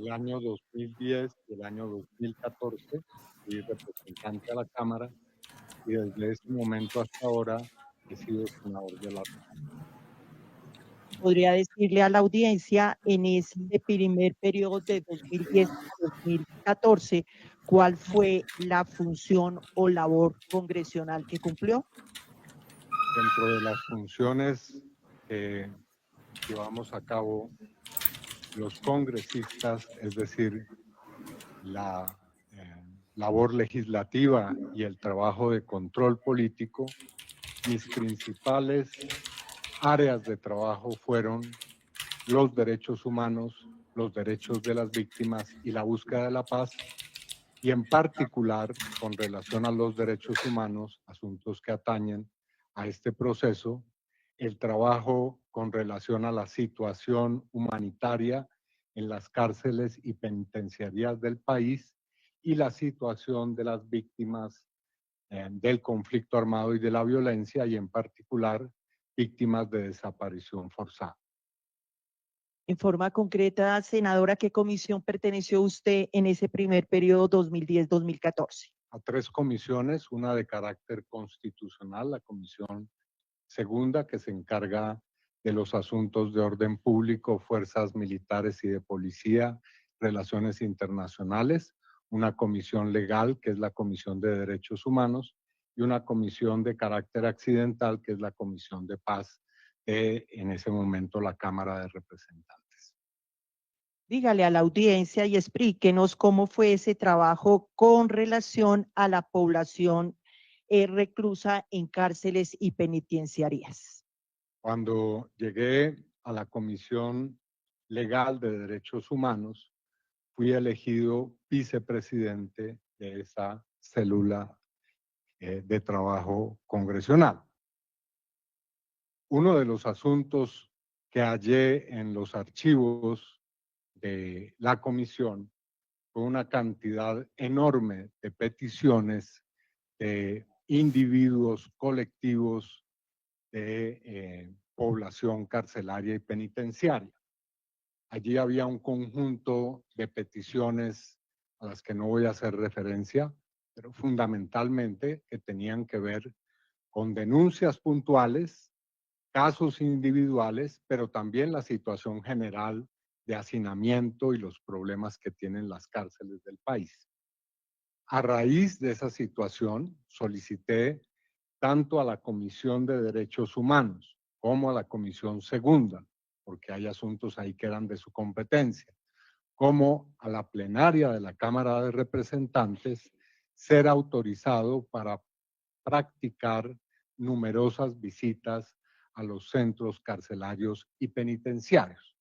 el año 2010 y el año 2014, fui representante a la Cámara y desde ese momento hasta ahora he sido senador de la República. ¿Podría decirle a la audiencia en ese primer periodo de 2010 a 2014 cuál fue la función o labor congresional que cumplió? Dentro de las funciones que llevamos a cabo los congresistas, es decir, la labor legislativa y el trabajo de control político, mis principales áreas de trabajo fueron los derechos humanos, los derechos de las víctimas y la búsqueda de la paz, y en particular con relación a los derechos humanos, asuntos que atañen a este proceso, el trabajo con relación a la situación humanitaria en las cárceles y penitenciarías del país y la situación de las víctimas del conflicto armado y de la violencia, y en particular víctimas de desaparición forzada. En forma concreta, senadora, ¿a qué comisión perteneció usted en ese primer periodo 2010-2014? A 3 comisiones, una de carácter constitucional, la comisión segunda, que se encarga de los asuntos de orden público, fuerzas militares y de policía, relaciones internacionales, una comisión legal, que es la Comisión de Derechos Humanos, y una comisión de carácter accidental, que es la Comisión de Paz de, en ese momento, la Cámara de Representantes. Dígale a la audiencia y explíquenos cómo fue ese trabajo con relación a la población reclusa en cárceles y penitenciarías. Cuando llegué a la Comisión Legal de Derechos Humanos, fui elegido vicepresidente de esa célula de trabajo congresional. Uno de los asuntos que hallé en los archivos de la comisión fue una cantidad enorme de peticiones de individuos, colectivos de población carcelaria y penitenciaria. Allí había un conjunto de peticiones a las que no voy a hacer referencia, pero fundamentalmente que tenían que ver con denuncias puntuales, casos individuales, pero también la situación general de hacinamiento y los problemas que tienen las cárceles del país. A raíz de esa situación, solicité tanto a la Comisión de Derechos Humanos como a la Comisión Segunda, porque hay asuntos ahí que eran de su competencia, como a la plenaria de la Cámara de Representantes, ser autorizado para practicar numerosas visitas a los centros carcelarios y penitenciarios.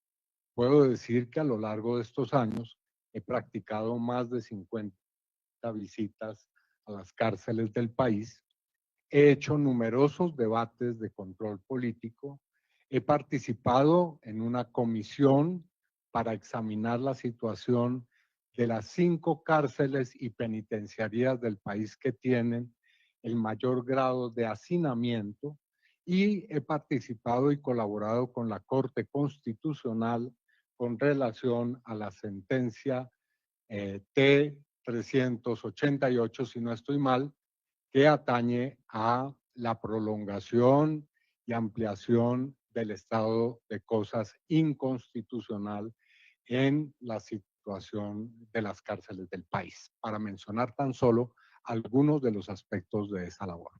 Puedo decir que a lo largo de estos años he practicado más de 50 visitas a las cárceles del país. He hecho numerosos debates de control político. He participado en una comisión para examinar la situación de las 5 cárceles y penitenciarías del país que tienen el mayor grado de hacinamiento, y he participado y colaborado con la Corte Constitucional con relación a la sentencia T-388, si no estoy mal, que atañe a la prolongación y ampliación del estado de cosas inconstitucional en la situación de las cárceles del país, para mencionar tan solo algunos de los aspectos de esa labor.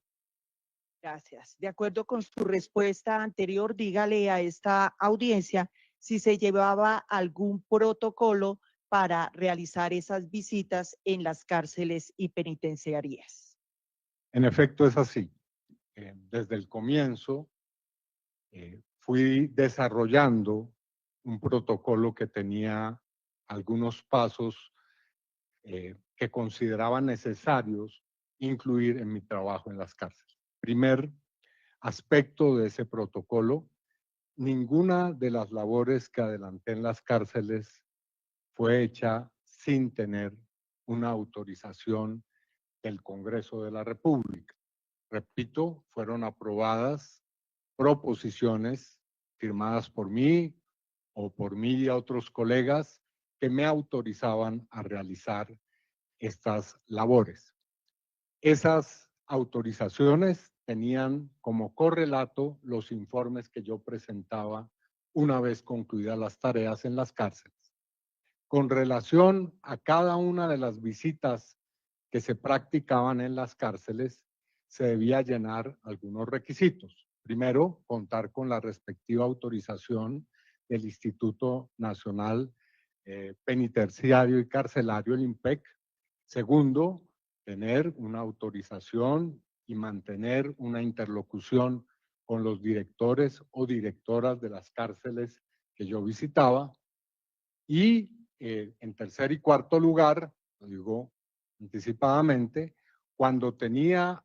Gracias. De acuerdo con su respuesta anterior, dígale a esta audiencia si se llevaba algún protocolo para realizar esas visitas en las cárceles y penitenciarías. En efecto, es así. Desde el comienzo fui desarrollando un protocolo que tenía algunos pasos que consideraba necesarios incluir en mi trabajo en las cárceles. Primer aspecto de ese protocolo: ninguna de las labores que adelanté en las cárceles fue hecha sin tener una autorización del Congreso de la República. Repito, fueron aprobadas proposiciones firmadas por mí o por mí y a otros colegas que me autorizaban a realizar estas labores. Esas autorizaciones tenían como correlato los informes que yo presentaba una vez concluidas las tareas en las cárceles. Con relación a cada una de las visitas que se practicaban en las cárceles, se debía llenar algunos requisitos. Primero, contar con la respectiva autorización del Instituto Nacional Penitenciario y Carcelario, el INPEC. Segundo, tener una autorización y mantener una interlocución con los directores o directoras de las cárceles que yo visitaba. Y en tercer y cuarto lugar, lo digo anticipadamente, cuando tenía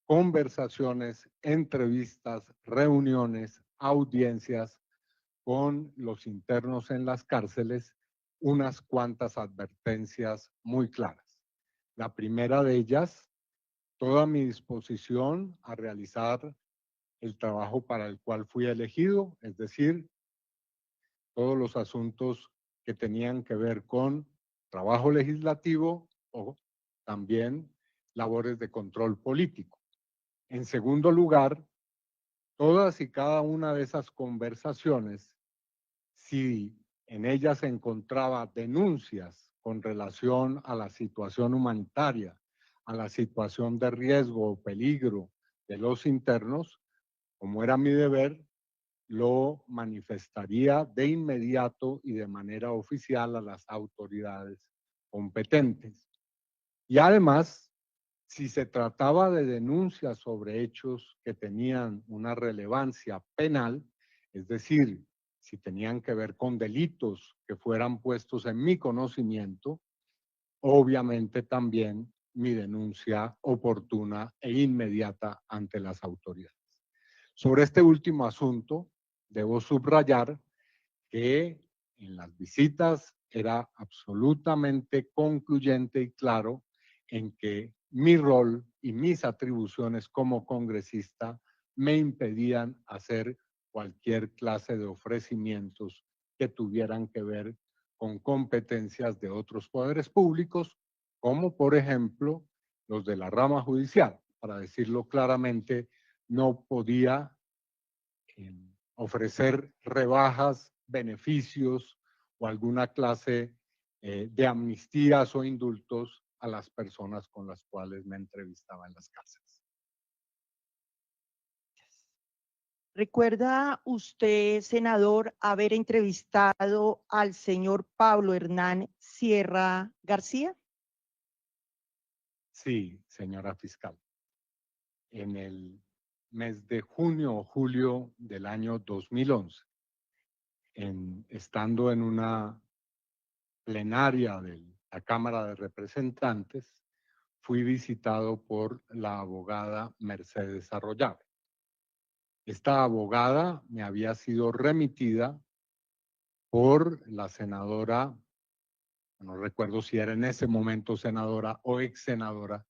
conversaciones, entrevistas, reuniones, audiencias con los internos en las cárceles, unas cuantas advertencias muy claras. La primera de ellas, toda mi disposición a realizar el trabajo para el cual fui elegido, es decir, todos los asuntos que tenían que ver con trabajo legislativo o también labores de control político. En segundo lugar, todas y cada una de esas conversaciones, si en ellas se encontraba denuncias con relación a la situación humanitaria, a la situación de riesgo o peligro de los internos, como era mi deber, lo manifestaría de inmediato y de manera oficial a las autoridades competentes. Y además, si se trataba de denuncias sobre hechos que tenían una relevancia penal, es decir, si tenían que ver con delitos que fueran puestos en mi conocimiento, obviamente también mi denuncia oportuna e inmediata ante las autoridades. Sobre este último asunto, debo subrayar que en las visitas era absolutamente concluyente y claro en que mi rol y mis atribuciones como congresista me impedían hacer cualquier clase de ofrecimientos que tuvieran que ver con competencias de otros poderes públicos, como por ejemplo los de la rama judicial. Para decirlo claramente, no podía ofrecer rebajas, beneficios o alguna clase de amnistías o indultos a las personas con las cuales me entrevistaba en las cárceles. ¿Recuerda usted, senador, haber entrevistado al señor Pablo Hernán Sierra García? Sí, señora fiscal. En el mes de junio o julio del año 2011, estando en una plenaria de la Cámara de Representantes, fui visitado por la abogada Mercedes Arroyave. Esta abogada me había sido remitida por la senadora, no recuerdo si era en ese momento senadora o ex senadora,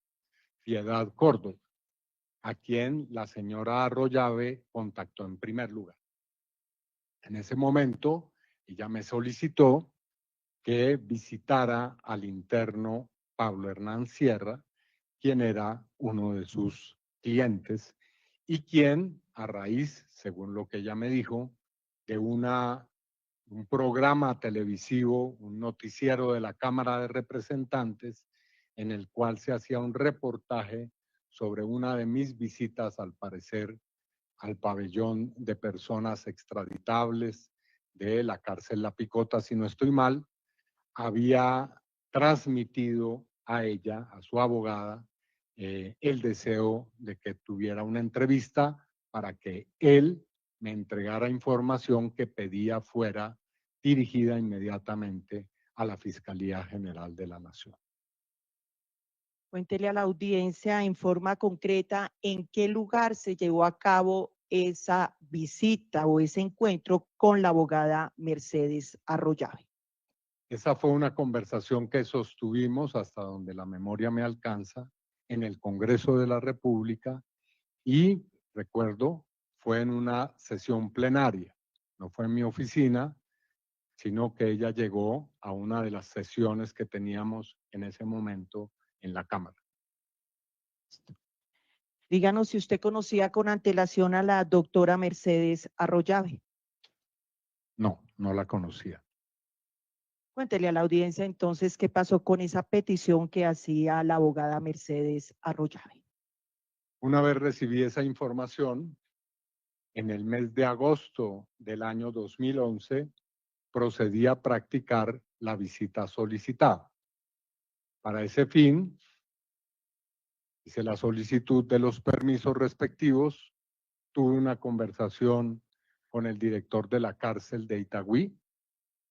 Piedad Córdoba, a quien la señora Arroyave contactó en primer lugar. En ese momento, ella me solicitó que visitara al interno Pablo Hernán Sierra, quien era uno de sus clientes y quien, a raíz, según lo que ella me dijo, de un programa televisivo, un noticiero de la Cámara de Representantes, en el cual se hacía un reportaje sobre una de mis visitas, al parecer, al pabellón de personas extraditables de la cárcel La Picota, si no estoy mal, había transmitido a ella, a su abogada, el deseo de que tuviera una entrevista para que él me entregara información que pedía fuera dirigida inmediatamente a la Fiscalía General de la Nación. Cuéntele a la audiencia en forma concreta en qué lugar se llevó a cabo esa visita o ese encuentro con la abogada Mercedes Arroyave. Esa fue una conversación que sostuvimos, hasta donde la memoria me alcanza, en el Congreso de la República, y recuerdo, fue en una sesión plenaria, no fue en mi oficina, sino que ella llegó a una de las sesiones que teníamos en ese momento en la Cámara. Díganos si usted conocía con antelación a la doctora Mercedes Arroyave. No, no la conocía. Cuéntele a la audiencia entonces qué pasó con esa petición que hacía la abogada Mercedes Arroyave. Una vez recibí esa información, en el mes de agosto del año 2011, procedí a practicar la visita solicitada. Para ese fin, hice la solicitud de los permisos respectivos, tuve una conversación con el director de la cárcel de Itagüí,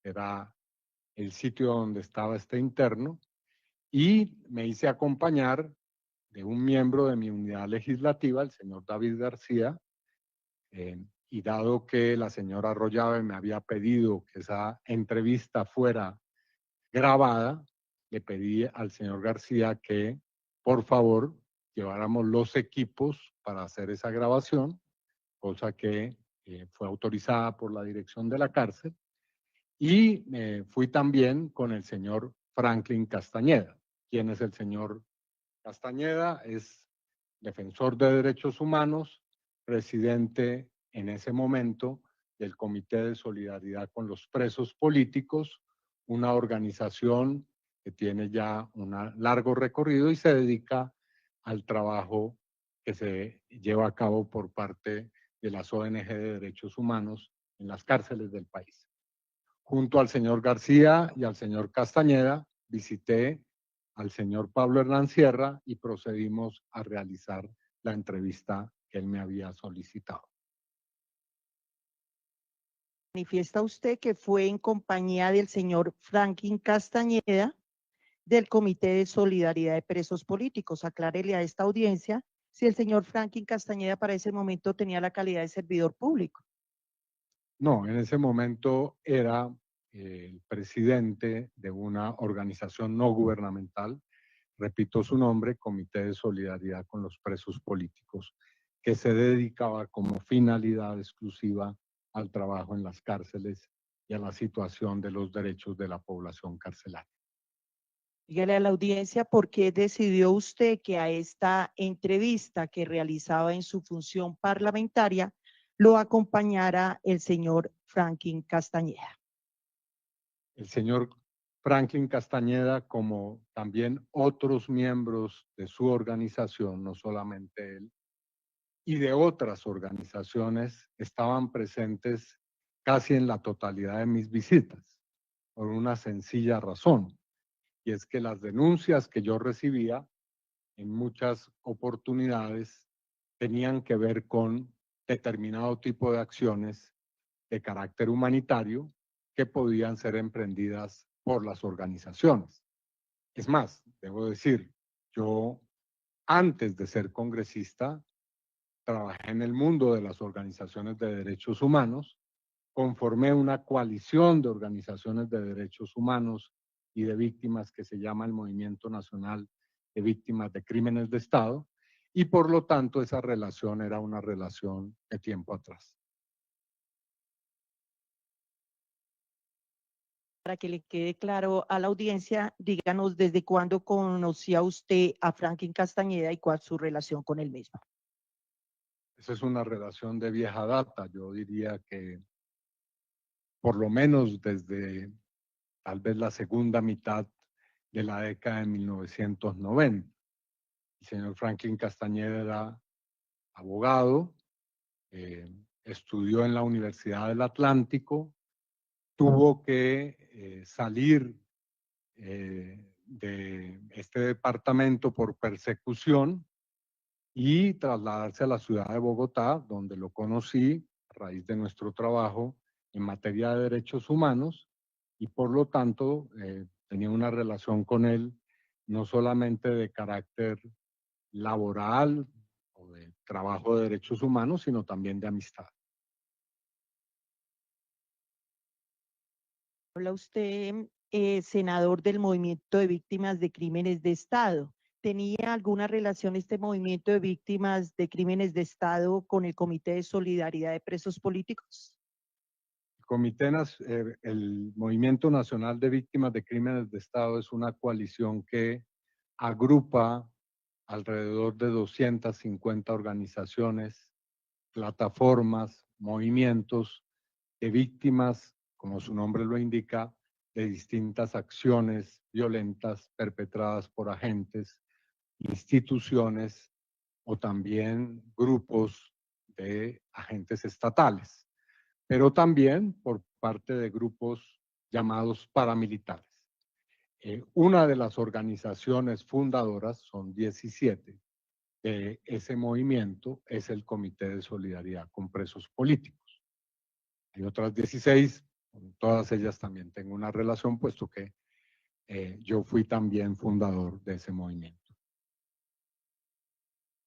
era el sitio donde estaba este interno, y me hice acompañar de un miembro de mi unidad legislativa, el señor David García, y dado que la señora Arroyave me había pedido que esa entrevista fuera grabada, le pedí al señor García que, por favor, lleváramos los equipos para hacer esa grabación, cosa que fue autorizada por la dirección de la cárcel. Y fui también con el señor Franklin Castañeda. ¿Quién es el señor Castañeda? Es defensor de derechos humanos, presidente en ese momento del Comité de Solidaridad con los Presos Políticos, una organización que tiene ya un largo recorrido y se dedica al trabajo que se lleva a cabo por parte de las ONG de derechos humanos en las cárceles del país. Junto al señor García y al señor Castañeda, visité al señor Pablo Hernán Sierra y procedimos a realizar la entrevista que él me había solicitado. Manifiesta usted que fue en compañía del señor Franklin Castañeda del Comité de Solidaridad de Presos Políticos. Aclárele a esta audiencia si el señor Franklin Castañeda para ese momento tenía la calidad de servidor público. No, en ese momento era el presidente de una organización no gubernamental, repito su nombre, Comité de Solidaridad con los Presos Políticos, que se dedicaba como finalidad exclusiva al trabajo en las cárceles y a la situación de los derechos de la población carcelaria. Dígale a la audiencia por qué decidió usted que a esta entrevista que realizaba en su función parlamentaria lo acompañara el señor Franklin Castañeda. El señor Franklin Castañeda, como también otros miembros de su organización, no solamente él, y de otras organizaciones, estaban presentes casi en la totalidad de mis visitas, por una sencilla razón, y es que las denuncias que yo recibía en muchas oportunidades tenían que ver con determinado tipo de acciones de carácter humanitario que podían ser emprendidas por las organizaciones. Es más, debo decir, yo antes de ser congresista trabajé en el mundo de las organizaciones de derechos humanos, conformé una coalición de organizaciones de derechos humanos y de víctimas que se llama el Movimiento Nacional de Víctimas de Crímenes de Estado, y por lo tanto esa relación era una relación de tiempo atrás. Para que le quede claro a la audiencia, díganos desde cuándo conocía usted a Franklin Castañeda y cuál es su relación con él mismo. Esa es una relación de vieja data, yo diría que por lo menos desde tal vez la segunda mitad de la década de 1990. El señor Franklin Castañeda era abogado, estudió en la Universidad del Atlántico, tuvo que salir de este departamento por persecución y trasladarse a la ciudad de Bogotá, donde lo conocí a raíz de nuestro trabajo en materia de derechos humanos y por lo tanto tenía una relación con él no solamente de carácter laboral o de trabajo de derechos humanos, sino también de amistad. Habla usted, senador del Movimiento de Víctimas de Crímenes de Estado. ¿Tenía alguna relación este movimiento de víctimas de crímenes de Estado con el Comité de Solidaridad de Presos Políticos? El Movimiento Nacional de Víctimas de Crímenes de Estado es una coalición que agrupa alrededor de 250 organizaciones, plataformas, movimientos de víctimas, como su nombre lo indica, de distintas acciones violentas perpetradas por agentes, instituciones o también grupos de agentes estatales, pero también por parte de grupos llamados paramilitares. Una de las organizaciones fundadoras, son 17, de ese movimiento es el Comité de Solidaridad con Presos Políticos. Hay otras 16, con todas ellas también tengo una relación, puesto que yo fui también fundador de ese movimiento.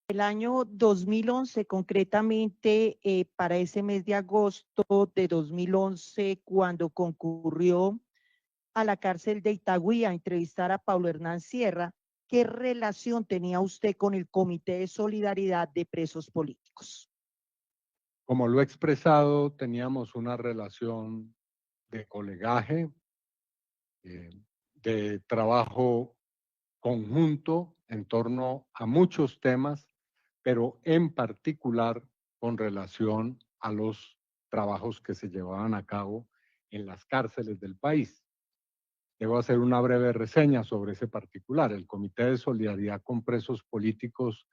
El año 2011, concretamente para ese mes de agosto de 2011, cuando concurrió a la cárcel de Itagüí a entrevistar a Pablo Hernán Sierra, ¿qué relación tenía usted con el Comité de Solidaridad de Presos Políticos? Como lo he expresado, teníamos una relación de colegaje, de trabajo conjunto en torno a muchos temas, pero en particular con relación a los trabajos que se llevaban a cabo en las cárceles del país. Debo hacer una breve reseña sobre ese particular. El Comité de Solidaridad con Presos Políticos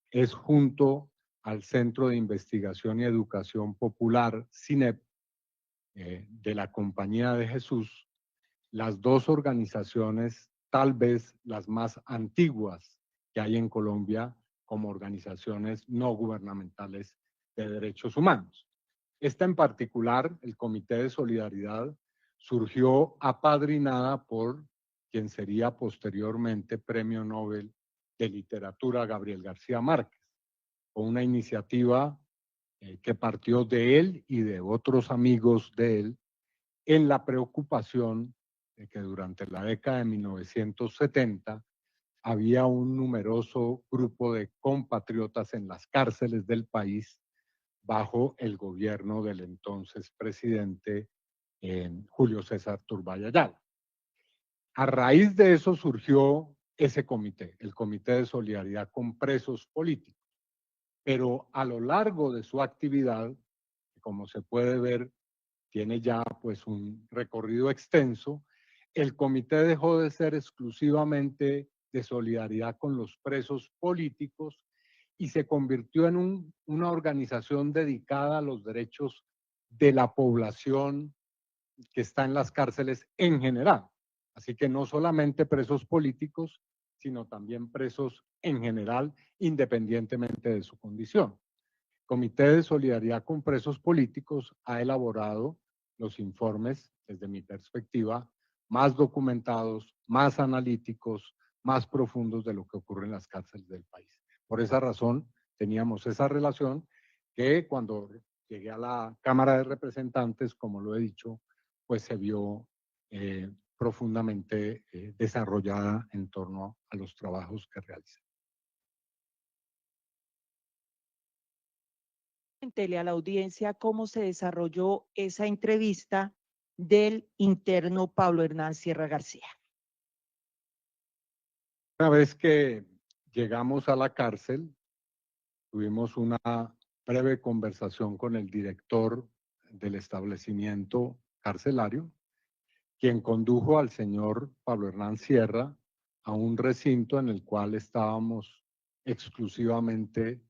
es, junto al Centro de Investigación y Educación Popular, CINEP, de la Compañía de Jesús, las dos organizaciones tal vez las más antiguas que hay en Colombia como organizaciones no gubernamentales de derechos humanos. Esta en particular, el Comité de Solidaridad, surgió apadrinada por quien sería posteriormente Premio Nobel de Literatura Gabriel García Márquez, con una iniciativa que partió de él y de otros amigos de él en la preocupación de que durante la década de 1970 había un numeroso grupo de compatriotas en las cárceles del país bajo el gobierno del entonces presidente Julio César Turbay Ayala. A raíz de eso surgió ese comité, el Comité de Solidaridad con Presos Políticos, pero a lo largo de su actividad, como se puede ver, tiene ya pues un recorrido extenso. El comité dejó de ser exclusivamente de solidaridad con los presos políticos y se convirtió en una organización dedicada a los derechos de la población que está en las cárceles en general. Así que no solamente presos políticos, sino también presos en general, independientemente de su condición. Comité de Solidaridad con Presos Políticos ha elaborado los informes, desde mi perspectiva, más documentados, más analíticos, más profundos de lo que ocurre en las cárceles del país. Por esa razón, teníamos esa relación que cuando llegué a la Cámara de Representantes, como lo he dicho, pues se vio profundamente desarrollada en torno a los trabajos que realicé. Cuéntele a la audiencia cómo se desarrolló esa entrevista del interno Pablo Hernán Sierra García. Una vez que llegamos a la cárcel, tuvimos una breve conversación con el director del establecimiento carcelario, quien condujo al señor Pablo Hernán Sierra a un recinto en el cual estábamos exclusivamente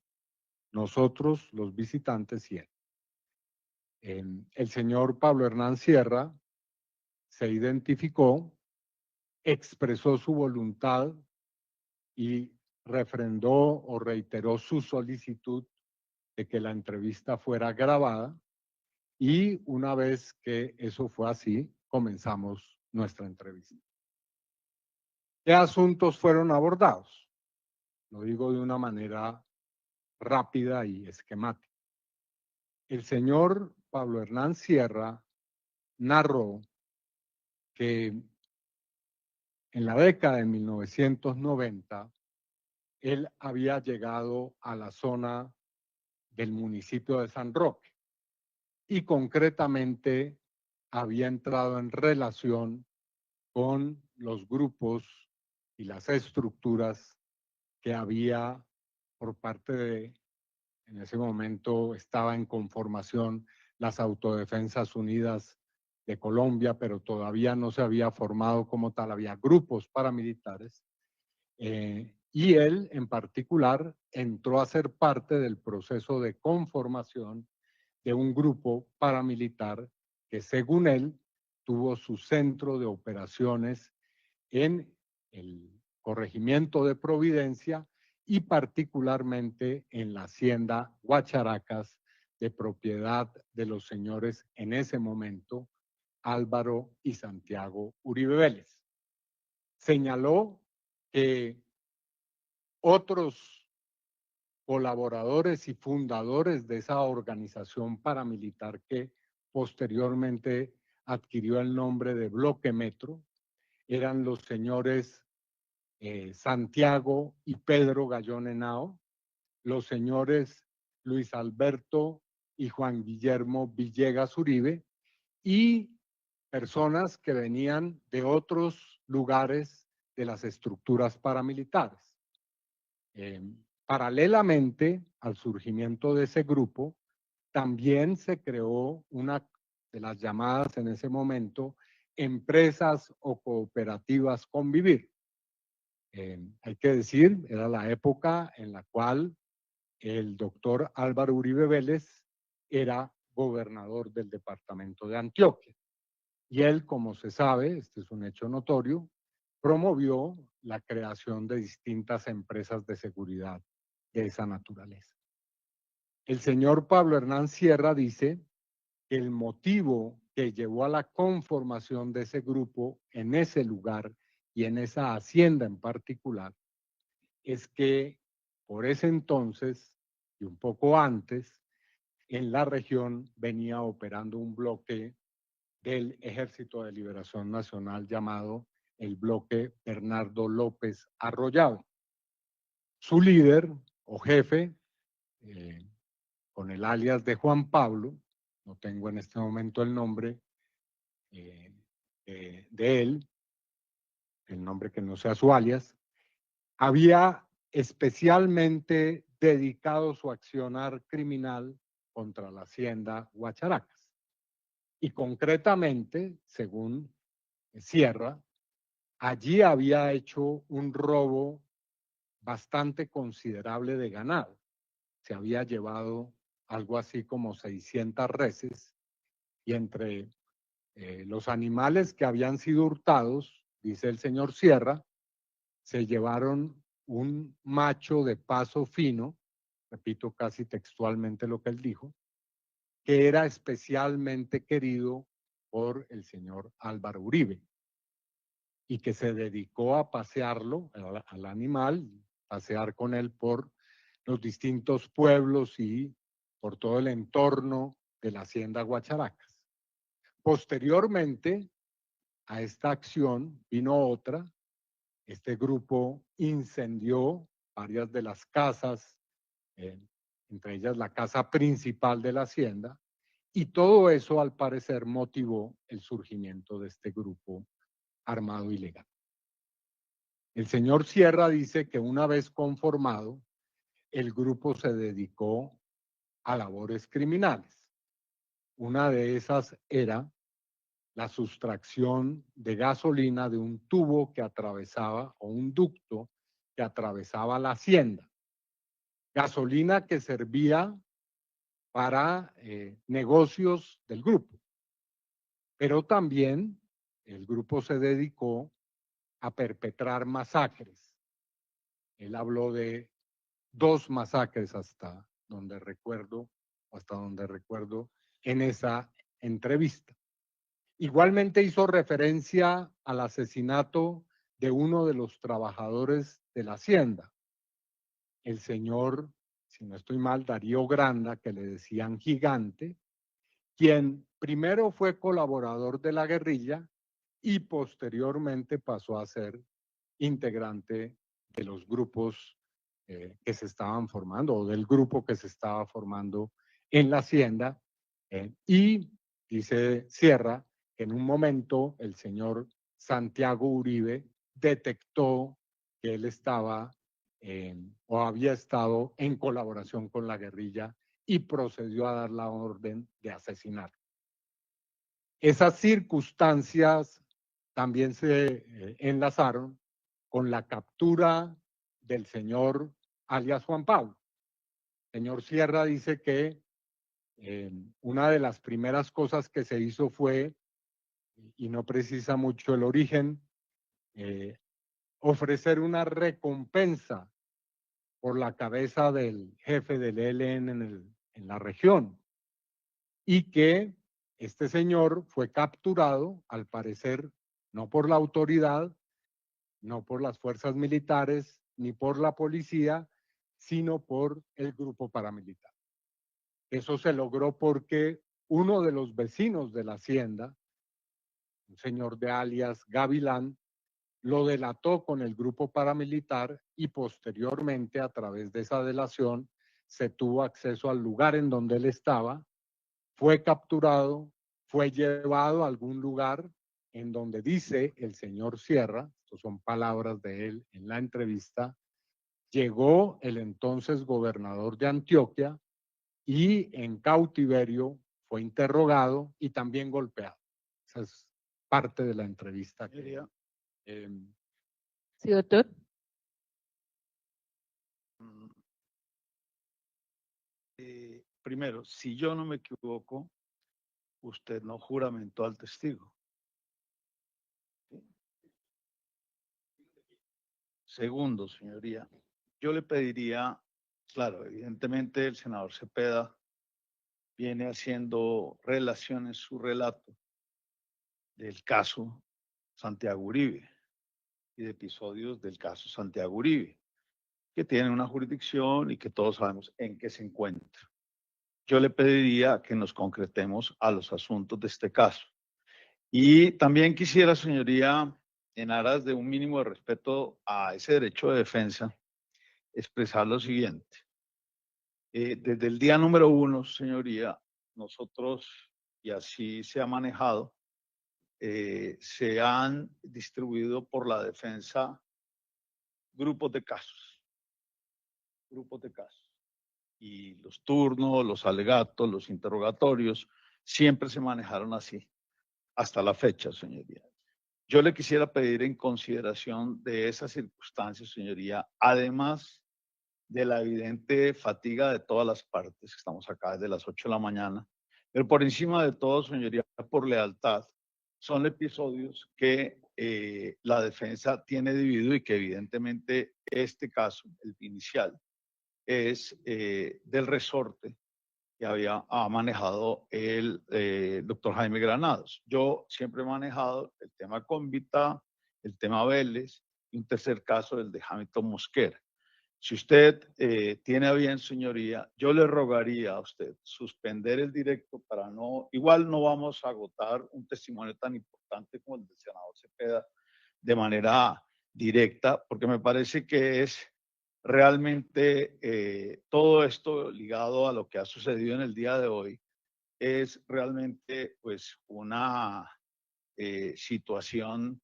nosotros, los visitantes y él. El señor Pablo Hernán Sierra se identificó, expresó su voluntad y refrendó o reiteró su solicitud de que la entrevista fuera grabada, y una vez que eso fue así, comenzamos nuestra entrevista. ¿Qué asuntos fueron abordados? Lo digo de una manera rápida y esquemática. El señor Pablo Hernán Sierra narró que en la década de 1990 él había llegado a la zona del municipio de San Roque y concretamente había entrado en relación con los grupos y las estructuras que había por parte de, en ese momento estaba en conformación las Autodefensas Unidas de Colombia, pero todavía no se había formado como tal, había grupos paramilitares. Y él en particular entró a ser parte del proceso de conformación de un grupo paramilitar que según él tuvo su centro de operaciones en el corregimiento de Providencia y particularmente en la hacienda Guacharacas, de propiedad de los señores en ese momento Álvaro y Santiago Uribe Vélez. Señaló que otros colaboradores y fundadores de esa organización paramilitar que posteriormente adquirió el nombre de Bloque Metro eran los señores Santiago y Pedro Gallón Henao, los señores Luis Alberto y Juan Guillermo Villegas Uribe y personas que venían de otros lugares de las estructuras paramilitares. Paralelamente al surgimiento de ese grupo, también se creó una de las llamadas en ese momento empresas o cooperativas Convivir. Hay que decir, era la época en la cual el doctor Álvaro Uribe Vélez era gobernador del departamento de Antioquia. Y él, como se sabe, este es un hecho notorio, promovió la creación de distintas empresas de seguridad de esa naturaleza. El señor Pablo Hernán Sierra dice que el motivo que llevó a la conformación de ese grupo en ese lugar y en esa hacienda en particular es que por ese entonces y un poco antes, en la región venía operando un bloque del Ejército de Liberación Nacional llamado el bloque Bernardo López Arroyave. Su líder o jefe, con el alias de Juan Pablo, no tengo en este momento el nombre de él, el nombre que no sea su alias, había especialmente dedicado su accionar criminal contra la hacienda Guacharacas. Y concretamente, según Sierra, allí había hecho un robo bastante considerable de ganado. Se había llevado algo así como 600 reses y entre los animales que habían sido hurtados, dice el señor Sierra, se llevaron un macho de paso fino, repito casi textualmente lo que él dijo, que era especialmente querido por el señor Álvaro Uribe y que se dedicó a pasearlo, al animal, pasear con él por los distintos pueblos y por todo el entorno de la hacienda Guacharacas. Posteriormente a esta acción vino otra. Este grupo incendió varias de las casas, entre ellas la casa principal de la hacienda, y todo eso al parecer motivó el surgimiento de este grupo armado ilegal. El señor Sierra dice que una vez conformado, el grupo se dedicó a labores criminales. Una de esas era la sustracción de gasolina de un tubo que atravesaba o un ducto que atravesaba la hacienda. Gasolina que servía para negocios del grupo. Pero también el grupo se dedicó a perpetrar masacres. Él habló de 2 masacres hasta donde recuerdo en esa entrevista. Igualmente hizo referencia al asesinato de uno de los trabajadores de la hacienda, el señor, si no estoy mal, Darío Granda, que le decían Gigante, quien primero fue colaborador de la guerrilla y posteriormente pasó a ser integrante de los grupos que se estaban formando o del grupo que se estaba formando en la hacienda y, dice Sierra, En un momento, el señor Santiago Uribe detectó que él estaba o había estado en colaboración con la guerrilla y procedió a dar la orden de asesinar. Esas circunstancias también se enlazaron con la captura del señor alias Juan Pablo. El señor Sierra dice que una de las primeras cosas que se hizo fue, y no precisa mucho el origen, ofrecer una recompensa por la cabeza del jefe del ELN en la región, y que este señor fue capturado, al parecer, no por la autoridad, no por las fuerzas militares, ni por la policía, sino por el grupo paramilitar. Eso se logró porque uno de los vecinos de la hacienda, un señor de alias Gavilán, lo delató con el grupo paramilitar y posteriormente, a través de esa delación, se tuvo acceso al lugar en donde él estaba, fue capturado, fue llevado a algún lugar en donde dice el señor Sierra, estas son palabras de él en la entrevista, llegó el entonces gobernador de Antioquia y en cautiverio fue interrogado y también golpeado. Esa es parte de la entrevista que Sí, doctor. Primero, si yo no me equivoco, usted no juramentó al testigo. Segundo, señoría, yo le pediría, claro, evidentemente el senador Cepeda viene haciendo relación en su relato del caso Santiago Uribe y de episodios del caso Santiago Uribe, que tiene una jurisdicción y que todos sabemos en qué se encuentra. Yo le pediría que nos concretemos a los asuntos de este caso. Y también quisiera, señoría, en aras de un mínimo de respeto a ese derecho de defensa, expresar lo siguiente. Desde el día número 1, señoría, nosotros, y así se ha manejado, se han distribuido por la defensa grupos de casos. Grupos de casos. Y los turnos, los alegatos, los interrogatorios, siempre se manejaron así, hasta la fecha, señoría. Yo le quisiera pedir en consideración de esas circunstancias, señoría, además de la evidente fatiga de todas las partes, que estamos acá desde las 8 de la mañana, pero por encima de todo, señoría, por lealtad, son episodios que la defensa tiene dividido y que evidentemente este caso, el inicial, es del resorte que ha manejado el doctor Jaime Granados. Yo siempre he manejado el tema Convita, el tema Vélez y un tercer caso, el de Hamilton Mosquera. Si usted tiene a bien, señoría, yo le rogaría a usted suspender el directo para no, igual no vamos a agotar un testimonio tan importante como el del senador Cepeda de manera directa, porque me parece que es realmente todo esto ligado a lo que ha sucedido en el día de hoy, es realmente pues una situación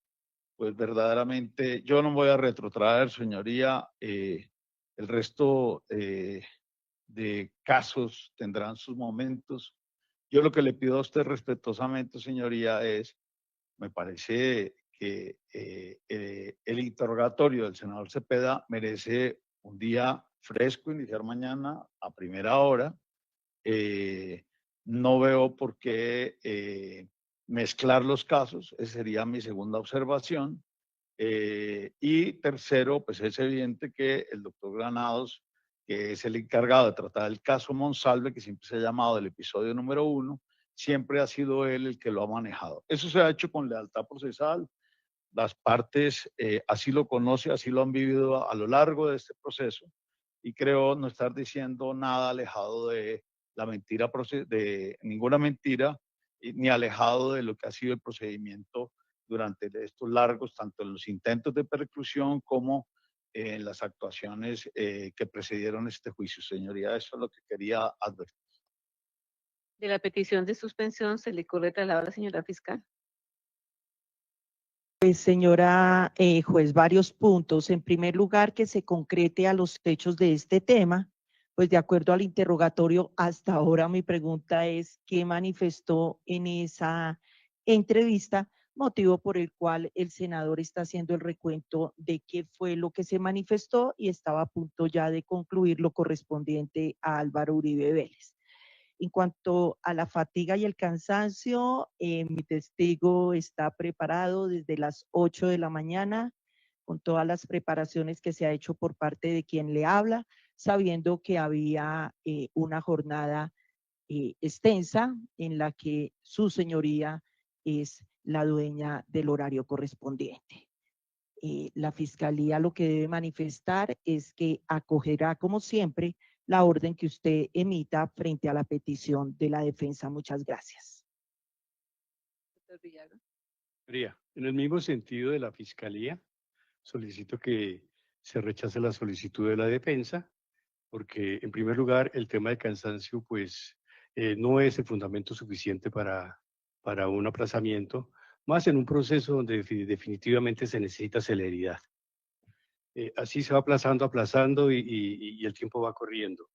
pues verdaderamente, yo no voy a retrotraer, señoría, el resto de casos tendrán sus momentos. Yo lo que le pido a usted respetuosamente, señoría, es, me parece que el interrogatorio del senador Cepeda merece un día fresco, iniciar mañana a primera hora. No veo por qué mezclar los casos, esa sería mi segunda observación. Y tercero, pues es evidente que el doctor Granados, que es el encargado de tratar el caso Monsalve, que siempre se ha llamado el episodio número 1, siempre ha sido él el que lo ha manejado. Eso se ha hecho con lealtad procesal. Las partes así lo conocen, así lo han vivido a lo largo de este proceso y creo no estar diciendo nada alejado de la mentira, de ninguna mentira, ni alejado de lo que ha sido el procedimiento durante estos largos, tanto en los intentos de persecución como en las actuaciones que precedieron este juicio, señoría. Eso es lo que quería advertir. De la petición de suspensión se le corre traslado a la señora fiscal. Pues señora juez, varios puntos. En primer lugar, que se concrete a los hechos de este tema. Pues de acuerdo al interrogatorio, hasta ahora mi pregunta es ¿qué manifestó en esa entrevista? Motivo por el cual el senador está haciendo el recuento de qué fue lo que se manifestó y estaba a punto ya de concluir lo correspondiente a Álvaro Uribe Vélez. En cuanto a la fatiga y el cansancio, mi testigo está preparado desde las 8 de la mañana con todas las preparaciones que se ha hecho por parte de quien le habla, sabiendo que había una jornada extensa en la que su señoría es la dueña del horario correspondiente. La fiscalía lo que debe manifestar es que acogerá, como siempre, la orden que usted emita frente a la petición de la defensa. Muchas gracias. En el mismo sentido de la fiscalía, solicito que se rechace la solicitud de la defensa, porque en primer lugar el tema del cansancio pues no es el fundamento suficiente para un aplazamiento, más en un proceso donde definitivamente se necesita celeridad. Así se va aplazando y el tiempo va corriendo.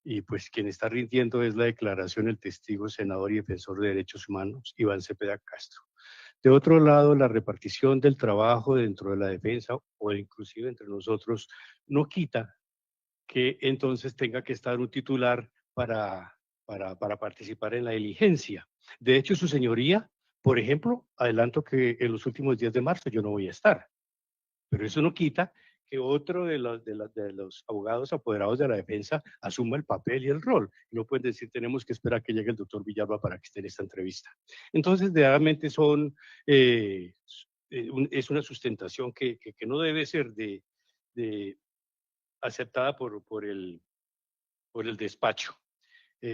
Y pues quien está rindiendo es la declaración del testigo, senador y defensor de derechos humanos, Iván Cepeda Castro. De otro lado, la repartición del trabajo dentro de la defensa o inclusive entre nosotros no quita que entonces tenga que estar un titular para participar en la diligencia. De hecho, su señoría, por ejemplo, adelanto que en los últimos días de marzo yo no voy a estar, pero eso no quita que otro de los abogados apoderados de la defensa asuma el papel y el rol. No pueden decir, tenemos que esperar que llegue el doctor Villalba para que esté en esta entrevista. Entonces, realmente es una sustentación que no debe ser aceptada por el despacho.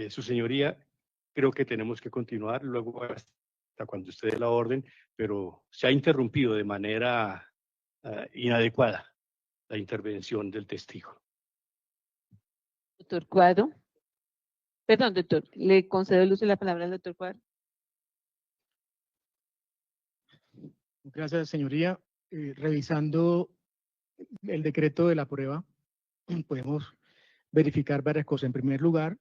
Su señoría, creo que tenemos que continuar luego hasta cuando usted dé la orden, pero se ha interrumpido de manera inadecuada la intervención del testigo. Doctor Cuadro. Perdón, doctor, le concedo el uso de la palabra al doctor Cuadro. Gracias, señoría. Revisando el decreto de la prueba, podemos verificar varias cosas. En primer lugar,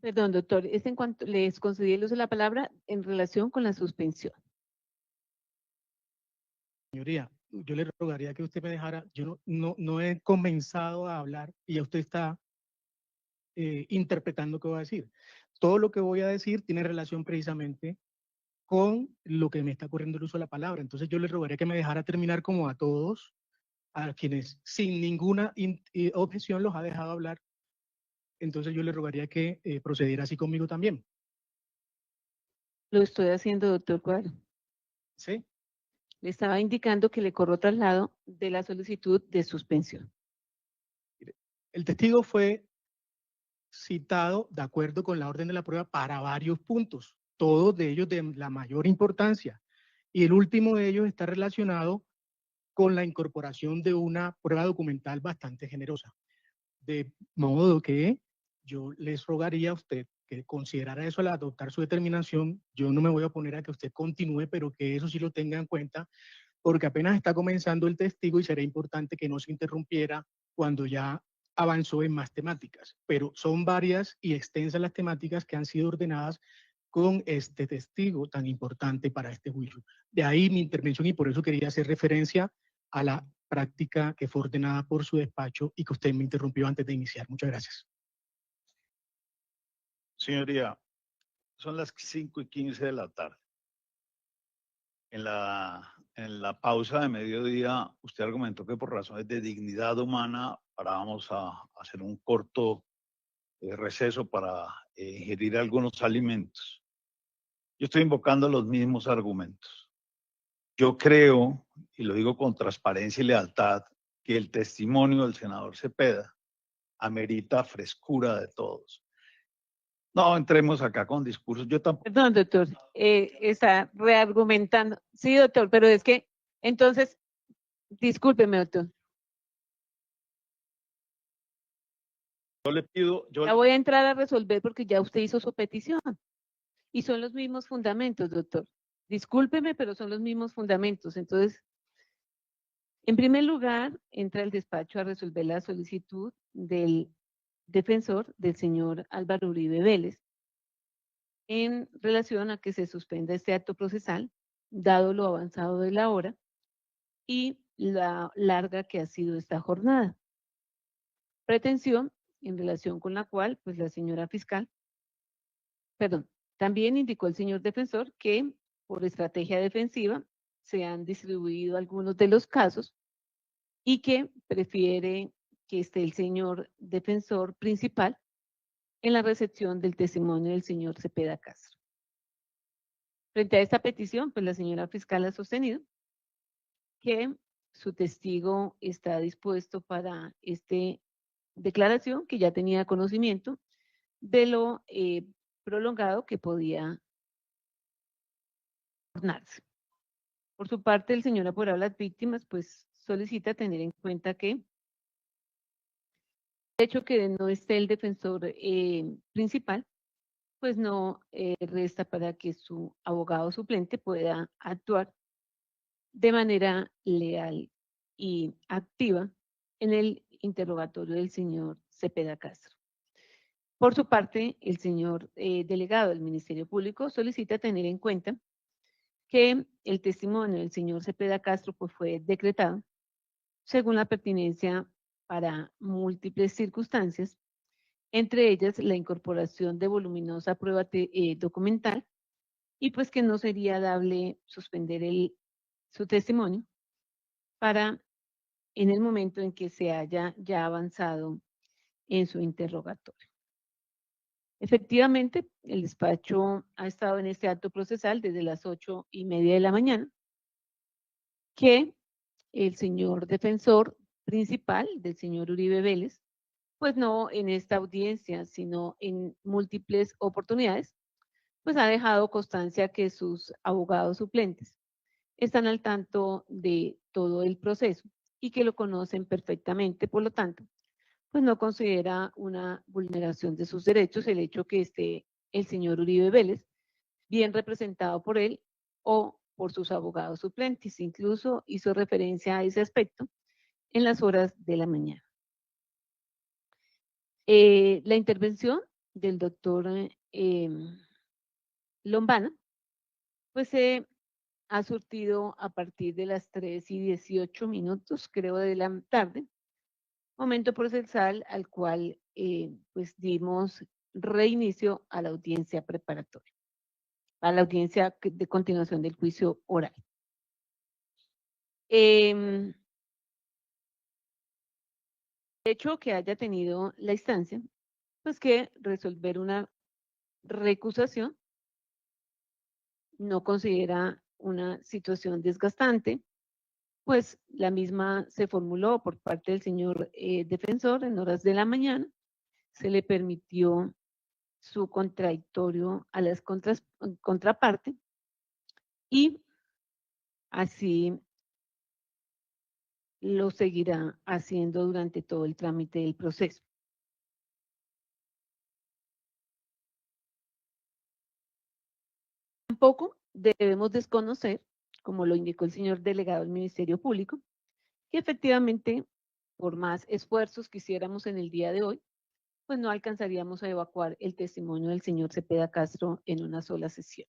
Perdón, doctor, es en cuanto les concedí el uso de la palabra en relación con la suspensión. señoría, yo le rogaría que usted me dejara, yo no he comenzado a hablar y ya usted está interpretando qué voy a decir. Todo lo que voy a decir tiene relación precisamente con lo que me está corriendo el uso de la palabra. Entonces yo le rogaría que me dejara terminar como a todos, a quienes sin ninguna objeción los ha dejado hablar. Entonces yo le rogaría que procediera así conmigo también. Lo estoy haciendo, doctor Cuadro. ¿Sí? Le estaba indicando que le corro traslado de la solicitud de suspensión. El testigo fue citado de acuerdo con la orden de la prueba para varios puntos, todos de ellos de la mayor importancia. Y el último de ellos está relacionado con la incorporación de una prueba documental bastante generosa. De modo que yo les rogaría a usted que considerara eso al adoptar su determinación. Yo no me voy a oponer a que usted continúe, pero que eso sí lo tenga en cuenta, porque apenas está comenzando el testigo y será importante que no se interrumpiera cuando ya avanzó en más temáticas. Pero son varias y extensas las temáticas que han sido ordenadas con este testigo tan importante para este juicio. De ahí mi intervención y por eso quería hacer referencia a la práctica que fue ordenada por su despacho y que usted me interrumpió antes de iniciar. Muchas gracias. Señoría, son las 5:15 de la tarde. En la pausa de mediodía, usted argumentó que por razones de dignidad humana parábamos a hacer un corto receso para ingerir algunos alimentos. Yo estoy invocando los mismos argumentos. Yo creo, y lo digo con transparencia y lealtad, que el testimonio del senador Cepeda amerita frescura de todos. No entremos acá con discursos. Yo tampoco. Perdón, doctor, está reargumentando. Sí, doctor, pero es que, entonces, discúlpeme, doctor. Yo le pido. Ya voy a entrar a resolver porque ya usted hizo su petición. Y son los mismos fundamentos, doctor. Discúlpeme, pero son los mismos fundamentos. Entonces, en primer lugar, entra el despacho a resolver la solicitud del defensor del señor Álvaro Uribe Vélez en relación a que se suspenda este acto procesal, dado lo avanzado de la hora y la larga que ha sido esta jornada. Pretensión en relación con la cual, pues la señora fiscal, también indicó el señor defensor que por estrategia defensiva se han distribuido algunos de los casos y que prefiere que esté el señor defensor principal en la recepción del testimonio del señor Cepeda Castro. Frente a esta petición, pues la señora fiscal ha sostenido que su testigo está dispuesto para esta declaración, que ya tenía conocimiento de lo prolongado que podía tornarse. Por su parte, el señor apoderado de las víctimas, pues solicita tener en cuenta que el hecho que no esté el defensor principal, pues no resta para que su abogado suplente pueda actuar de manera leal y activa en el interrogatorio del señor Cepeda Castro. Por su parte, el señor delegado del Ministerio Público solicita tener en cuenta que el testimonio del señor Cepeda Castro pues, fue decretado según la pertinencia para múltiples circunstancias, entre ellas la incorporación de voluminosa prueba documental y pues que no sería dable suspender su testimonio para en el momento en que se haya ya avanzado en su interrogatorio. Efectivamente, el despacho ha estado en este acto procesal desde las 8:30 de la mañana, que el señor defensor principal del señor Uribe Vélez, pues no en esta audiencia, sino en múltiples oportunidades, pues ha dejado constancia que sus abogados suplentes están al tanto de todo el proceso y que lo conocen perfectamente, por lo tanto, pues no considera una vulneración de sus derechos el hecho que esté el señor Uribe Vélez bien representado por él o por sus abogados suplentes. Incluso hizo referencia a ese aspecto en las horas de la mañana. La intervención del doctor Lombana, pues se ha surtido a partir de las 3:18, creo, de la tarde, momento procesal al cual pues dimos reinicio a la audiencia preparatoria, a la audiencia de continuación del juicio oral. De hecho, que haya tenido la instancia, pues que resolver una recusación no considera una situación desgastante, pues la misma se formuló por parte del señor defensor en horas de la mañana, se le permitió su contradictorio a las contraparte y así lo seguirá haciendo durante todo el trámite del proceso. Tampoco debemos desconocer, como lo indicó el señor delegado del Ministerio Público, que efectivamente, por más esfuerzos que hiciéramos en el día de hoy, pues no alcanzaríamos a evacuar el testimonio del señor Cepeda Castro en una sola sesión.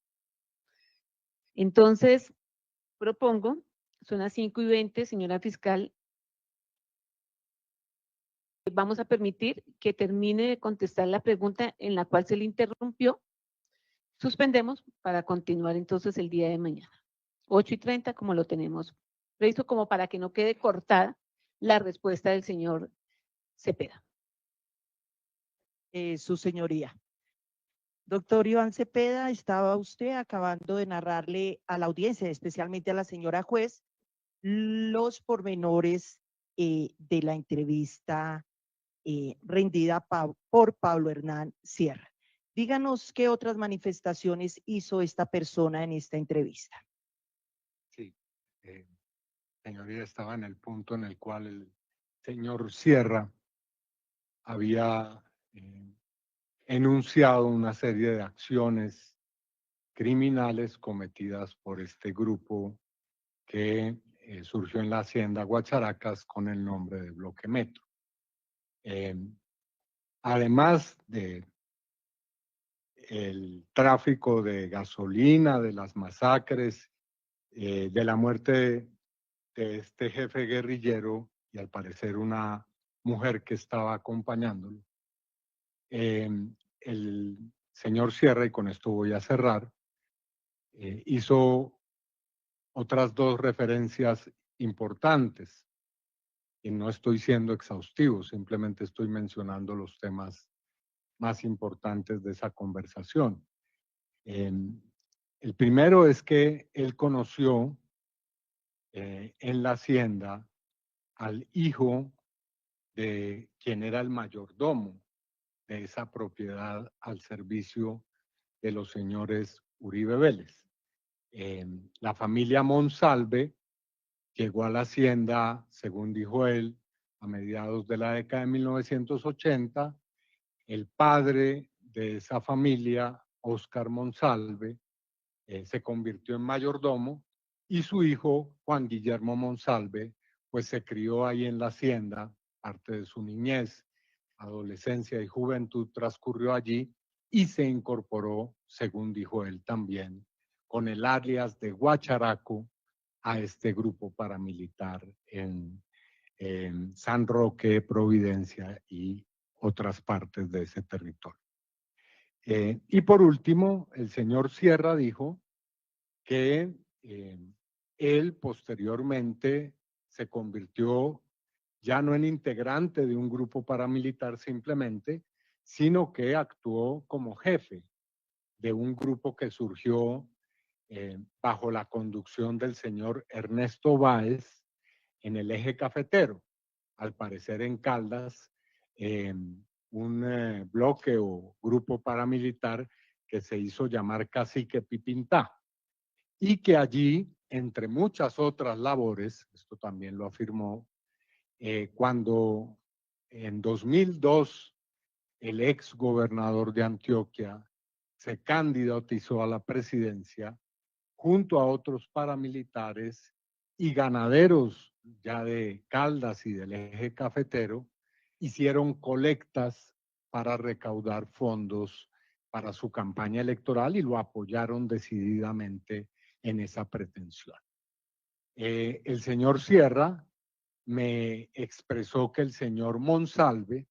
Entonces, propongo, son las 5:20, señora fiscal, vamos a permitir que termine de contestar la pregunta en la cual se le interrumpió. Suspendemos para continuar entonces el día de mañana. 8:30, como lo tenemos previsto, como para que no quede cortada la respuesta del señor Cepeda. Su señoría. Doctor Iván Cepeda, estaba usted acabando de narrarle a la audiencia, especialmente a la señora juez, los pormenores de la entrevista rendida por Pablo Hernán Sierra. Díganos qué otras manifestaciones hizo esta persona en esta entrevista. Sí, señoría, estaba en el punto en el cual el señor Sierra había enunciado una serie de acciones criminales cometidas por este grupo que surgió en la hacienda Guacharacas con el nombre de Bloque Metro. Además de el tráfico de gasolina, de las masacres, de la muerte de este jefe guerrillero y al parecer una mujer que estaba acompañándolo, el señor Sierra, y con esto voy a cerrar, hizo otras dos referencias importantes. Y no estoy siendo exhaustivo, simplemente estoy mencionando los temas más importantes de esa conversación. El primero es que él conoció en la hacienda al hijo de quien era el mayordomo de esa propiedad al servicio de los señores Uribe Vélez. La familia Monsalve llegó a la hacienda, según dijo él, a mediados de la década de 1980. El padre de esa familia, Óscar Monsalve, se convirtió en mayordomo y su hijo, Juan Guillermo Monsalve, pues se crió ahí en la hacienda. Parte de su niñez, adolescencia y juventud transcurrió allí y se incorporó, según dijo él también, con el alias de Guacharaco a este grupo paramilitar en San Roque, Providencia y otras partes de ese territorio. Y por último, el señor Sierra dijo que él posteriormente se convirtió ya no en integrante de un grupo paramilitar simplemente, sino que actuó como jefe de un grupo que surgió bajo la conducción del señor Ernesto Báez en el eje cafetero, al parecer en Caldas, un bloque o grupo paramilitar que se hizo llamar Cacique Pipintá, y que allí, entre muchas otras labores, esto también lo afirmó, cuando en 2002 el ex gobernador de Antioquia se candidatizó a la presidencia, junto a otros paramilitares y ganaderos ya de Caldas y del eje cafetero, hicieron colectas para recaudar fondos para su campaña electoral y lo apoyaron decididamente en esa pretensión. El señor Sierra me expresó que el señor Monsalve,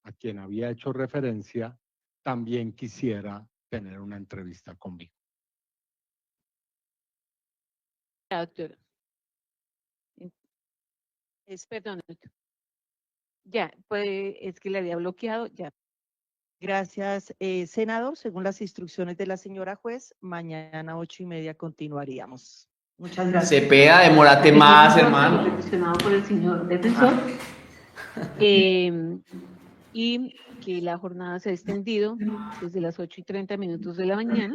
a quien había hecho referencia, también quisiera tener una entrevista conmigo. Doctora. Perdón. Ya, pues es que le había bloqueado, ya. Gracias, senador. Según las instrucciones de la señora juez, mañana 8:30 continuaríamos. Muchas gracias. Cepeda, demórate más, hermano. Mencionado por el señor defensor. Y que la jornada se ha extendido desde las 8:30 de la mañana.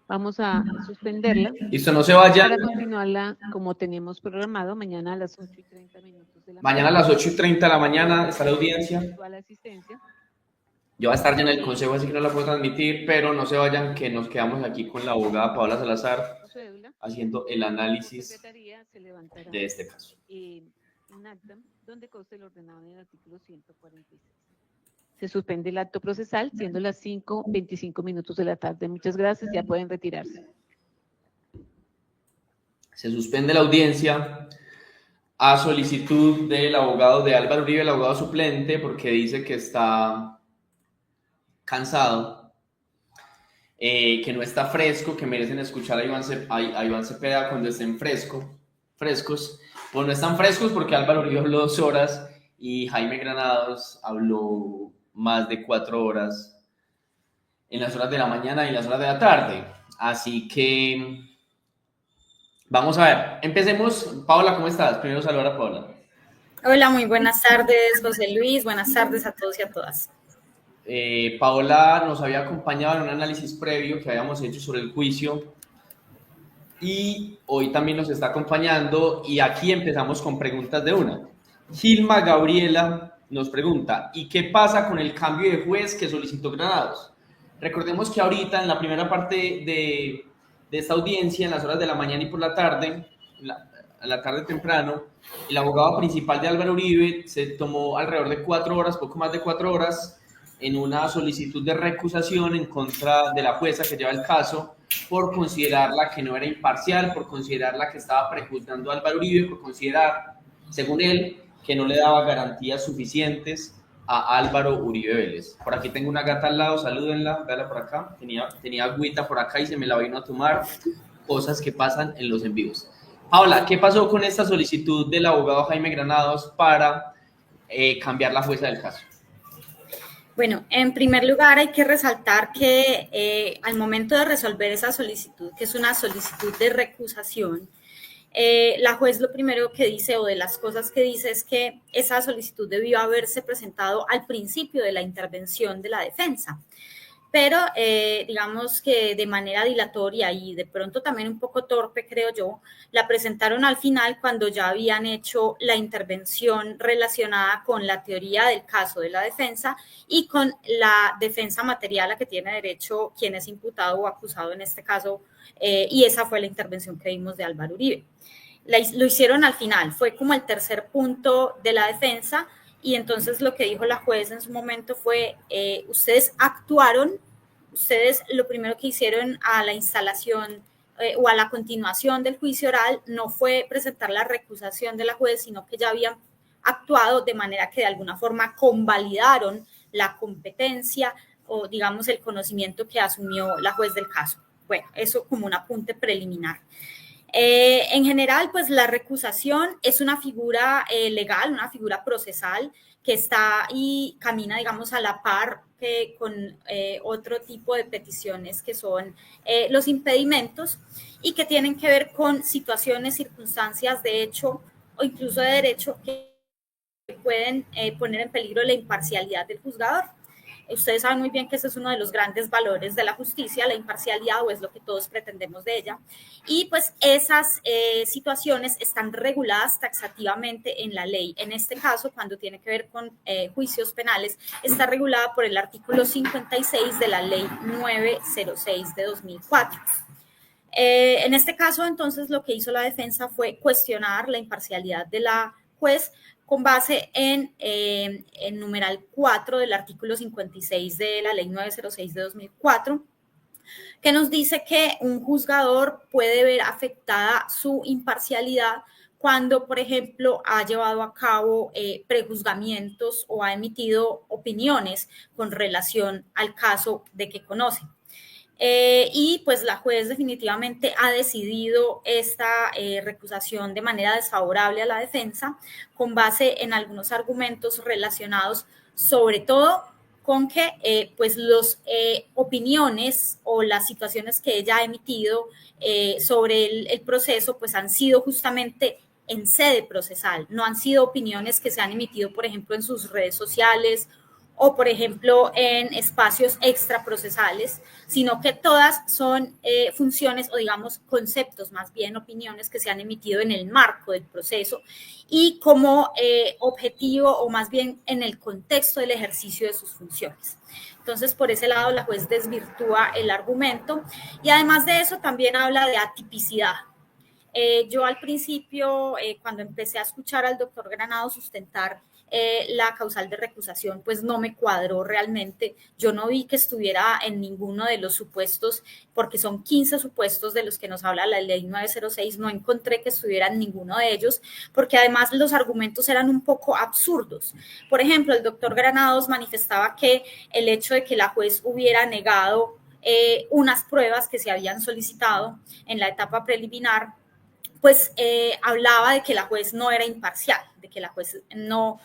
Vamos a suspenderla. Listo, no se vayan. Para continuarla como tenemos programado, mañana a las 8:30 de la mañana. Mañana a las 8:30 de la mañana está la audiencia. Asistencia. Yo voy a estar ya en el consejo, así que no la puedo transmitir, pero no se vayan, que nos quedamos aquí con la abogada Paola Salazar haciendo el análisis de este caso. Un acta donde conste el ordenado en el artículo 146. Se suspende el acto procesal, siendo las 5:25 de la tarde. Muchas gracias, ya pueden retirarse. Se suspende la audiencia a solicitud del abogado de Álvaro Uribe, el abogado suplente, porque dice que está cansado, que no está fresco, que merecen escuchar a Iván Cepeda cuando estén frescos. Pues no están frescos porque Álvaro Uribe habló 2 horas y Jaime Granados habló más de 4 horas en las horas de la mañana y en las horas de la tarde. Así que vamos a ver. Empecemos. Paola, ¿cómo estás? Primero saludar a Paola. Hola, muy buenas tardes, José Luis. Buenas tardes a todos y a todas. Paola nos había acompañado en un análisis previo que habíamos hecho sobre el juicio y hoy también nos está acompañando, y aquí empezamos con preguntas de una. Gilma Gabriela nos pregunta, ¿y qué pasa con el cambio de juez que solicitó Granados? Recordemos que ahorita en la primera parte de esta audiencia, en las horas de la mañana y por la tarde, a la tarde temprano, el abogado principal de Álvaro Uribe se tomó alrededor de 4 horas, poco más de 4 horas, en una solicitud de recusación en contra de la jueza que lleva el caso por considerarla que no era imparcial, por considerarla que estaba prejuzgando a Álvaro Uribe, por considerar, según él, que no le daba garantías suficientes a Álvaro Uribe Vélez. Por aquí tengo una gata al lado, salúdenla, véala por acá. Tenía agüita por acá y se me la vino a tomar. Cosas que pasan en los envíos. Paola, ¿qué pasó con esta solicitud del abogado Jaime Granados para cambiar la jueza del caso? Bueno, en primer lugar hay que resaltar que al momento de resolver esa solicitud, que es una solicitud de recusación, la juez lo primero que dice, o de las cosas que dice, es que esa solicitud debió haberse presentado al principio de la intervención de la defensa. Pero digamos que de manera dilatoria y de pronto también un poco torpe, creo yo, la presentaron al final cuando ya habían hecho la intervención relacionada con la teoría del caso de la defensa y con la defensa material a que tiene derecho quien es imputado o acusado en este caso, y esa fue la intervención que vimos de Álvaro Uribe. Lo hicieron al final, fue como el tercer punto de la defensa. Y entonces lo que dijo la juez en su momento fue, ustedes actuaron, ustedes lo primero que hicieron a la instalación o a la continuación del juicio oral no fue presentar la recusación de la juez, sino que ya habían actuado de manera que de alguna forma convalidaron la competencia o digamos el conocimiento que asumió la juez del caso. Bueno, eso como un apunte preliminar. En general, pues la recusación es una figura legal, una figura procesal que está y camina, digamos, a la par que con otro tipo de peticiones que son los impedimentos y que tienen que ver con situaciones, circunstancias de hecho o incluso de derecho que pueden poner en peligro la imparcialidad del juzgador. Ustedes saben muy bien que ese es uno de los grandes valores de la justicia, la imparcialidad, o es lo que todos pretendemos de ella. Y pues esas situaciones están reguladas taxativamente en la ley. En este caso, cuando tiene que ver con juicios penales, está regulada por el artículo 56 de la ley 906 de 2004. En este caso, entonces, lo que hizo la defensa fue cuestionar la imparcialidad de la juez con base en el numeral 4 del artículo 56 de la ley 906 de 2004, que nos dice que un juzgador puede ver afectada su imparcialidad cuando, por ejemplo, ha llevado a cabo prejuzgamientos o ha emitido opiniones con relación al caso de que conoce. Y pues la juez definitivamente ha decidido esta recusación de manera desfavorable a la defensa con base en algunos argumentos relacionados sobre todo con que pues las opiniones o las situaciones que ella ha emitido sobre el proceso pues han sido justamente en sede procesal, no han sido opiniones que se han emitido, por ejemplo, en sus redes sociales o, por ejemplo, en espacios extraprocesales, sino que todas son funciones o, digamos, conceptos, más bien opiniones que se han emitido en el marco del proceso y como objetivo o más bien en el contexto del ejercicio de sus funciones. Entonces, por ese lado, la juez desvirtúa el argumento y además de eso también habla de atipicidad. Yo al principio, cuando empecé a escuchar al doctor Granados sustentar la causal de recusación, pues no me cuadró realmente. Yo no vi que estuviera en ninguno de los supuestos, porque son 15 supuestos de los que nos habla la ley 906, no encontré que estuviera en ninguno de ellos, porque además los argumentos eran un poco absurdos. Por ejemplo, el doctor Granados manifestaba que el hecho de que la juez hubiera negado unas pruebas que se habían solicitado en la etapa preliminar, pues hablaba de que la juez no era imparcial, de que la juez no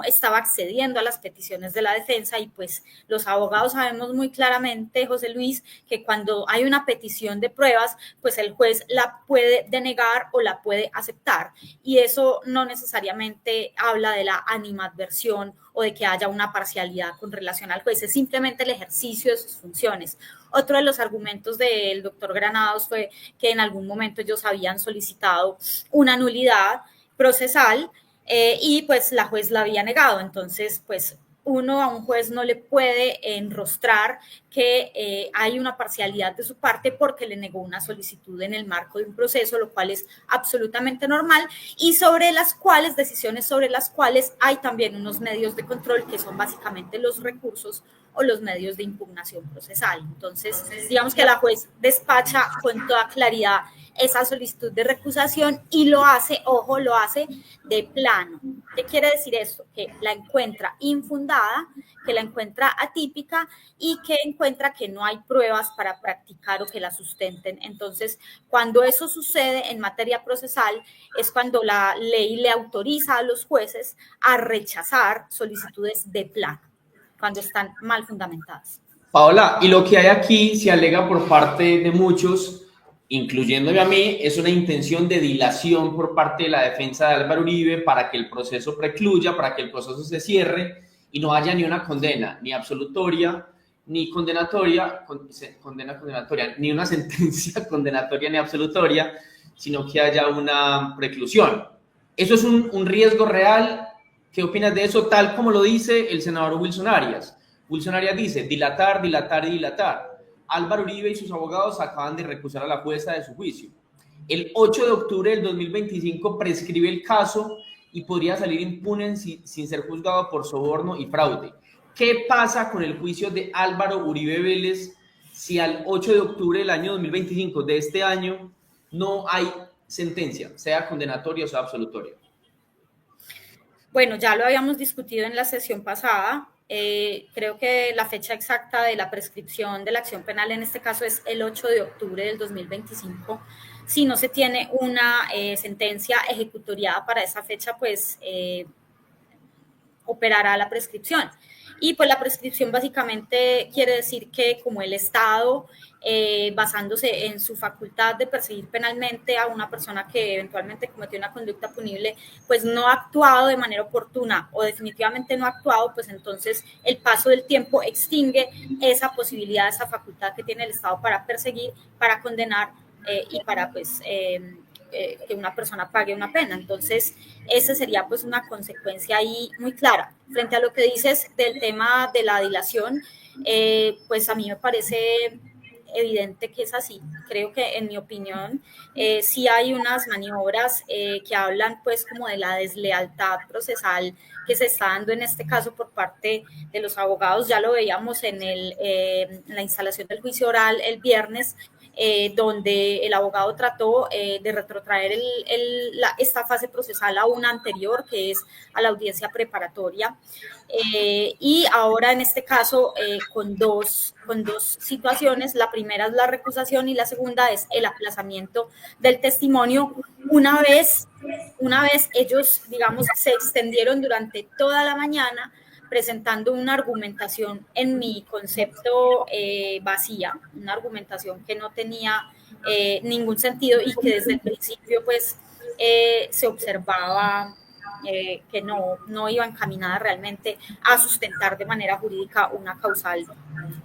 estaba accediendo a las peticiones de la defensa y pues los abogados sabemos muy claramente, José Luis, que cuando hay una petición de pruebas, pues el juez la puede denegar o la puede aceptar y eso no necesariamente habla de la animadversión o de que haya una parcialidad con relación al juez, es simplemente el ejercicio de sus funciones. Otro de los argumentos del doctor Granados fue que en algún momento ellos habían solicitado una nulidad procesal y pues la juez la había negado. Entonces, pues uno a un juez no le puede enrostrar que hay una parcialidad de su parte porque le negó una solicitud en el marco de un proceso, lo cual es absolutamente normal, y sobre las cuales, decisiones sobre las cuales hay también unos medios de control que son básicamente los recursos o los medios de impugnación procesal. Entonces, digamos que la juez despacha con toda claridad esa solicitud de recusación y lo hace, ojo, lo hace de plano. ¿Qué quiere decir esto? Que la encuentra infundada, que la encuentra atípica y que encuentra que no hay pruebas para practicar o que la sustenten. Entonces, cuando eso sucede en materia procesal, es cuando la ley le autoriza a los jueces a rechazar solicitudes de plano, cuando están mal fundamentadas. Paola, y lo que hay aquí se alega por parte de muchos, incluyéndome a mí, es una intención de dilación por parte de la defensa de Álvaro Uribe para que el proceso precluya, para que el proceso se cierre y no haya ni una condena, ni absolutoria, ni condenatoria, ni una sentencia condenatoria ni absolutoria, sino que haya una preclusión. ¿Eso es un riesgo real? ¿Qué opinas de eso? Tal como lo dice el senador Wilson Arias. Wilson Arias dice, dilatar, dilatar y dilatar. Álvaro Uribe y sus abogados acaban de recusar a la jueza de su juicio. El 8 de octubre del 2025 prescribe el caso y podría salir impune sin ser juzgado por soborno y fraude. ¿Qué pasa con el juicio de Álvaro Uribe Vélez si al 8 de octubre del año 2025 de este año no hay sentencia, sea condenatoria o sea absolutoria? Bueno, ya lo habíamos discutido en la sesión pasada. Creo que la fecha exacta de la prescripción de la acción penal en este caso es el 8 de octubre del 2025. Si no se tiene una sentencia ejecutoriada para esa fecha, pues operará la prescripción. Y pues la prescripción básicamente quiere decir que como el Estado, basándose en su facultad de perseguir penalmente a una persona que eventualmente cometió una conducta punible, pues no ha actuado de manera oportuna o definitivamente no ha actuado, pues entonces el paso del tiempo extingue esa posibilidad, esa facultad que tiene el Estado para perseguir, para condenar y para pues que una persona pague una pena. Entonces, esa sería pues una consecuencia ahí muy clara. Frente a lo que dices del tema de la dilación, pues a mí me parece evidente que es así. Creo que en mi opinión sí hay unas maniobras que hablan pues como de la deslealtad procesal que se está dando en este caso por parte de los abogados. Ya lo veíamos en la instalación del juicio oral el viernes, donde el abogado trató de retrotraer esta fase procesal a una anterior, que es a la audiencia preparatoria. Y ahora en este caso con dos situaciones. La primera es la recusación y la segunda es el aplazamiento del testimonio. Una vez ellos, digamos, se extendieron durante toda la mañana presentando una argumentación, en mi concepto, vacía, una argumentación que no tenía ningún sentido y que desde el principio pues se observaba que no iba encaminada realmente a sustentar de manera jurídica una causal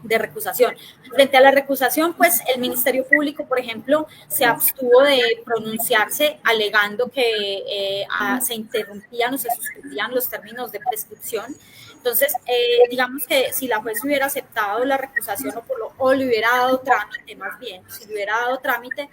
de recusación. Frente a la recusación, pues el Ministerio Público, por ejemplo, se abstuvo de pronunciarse alegando que se interrumpían o se suspendían los términos de prescripción. Entonces, digamos que si la juez hubiera aceptado la recusación o le hubiera dado trámite, más bien, si le hubiera dado trámite,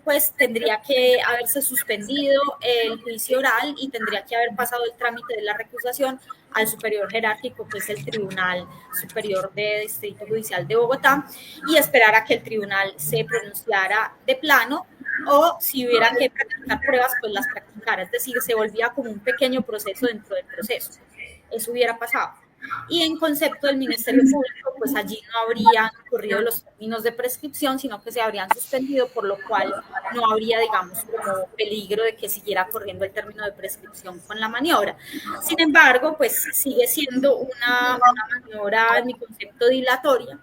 pues tendría que haberse suspendido el juicio oral y tendría que haber pasado el trámite de la recusación al superior jerárquico, que es el Tribunal Superior de Distrito Judicial de Bogotá, y esperar a que el tribunal se pronunciara de plano, o si hubieran que practicar pruebas, pues las practicara. Es decir, se volvía como un pequeño proceso dentro del proceso. Eso hubiera pasado. Y en concepto del Ministerio Público, pues allí no habrían ocurrido los términos de prescripción, sino que se habrían suspendido, por lo cual no habría, digamos, como peligro de que siguiera corriendo el término de prescripción con la maniobra. Sin embargo, pues sigue siendo una maniobra, en mi concepto, dilatoria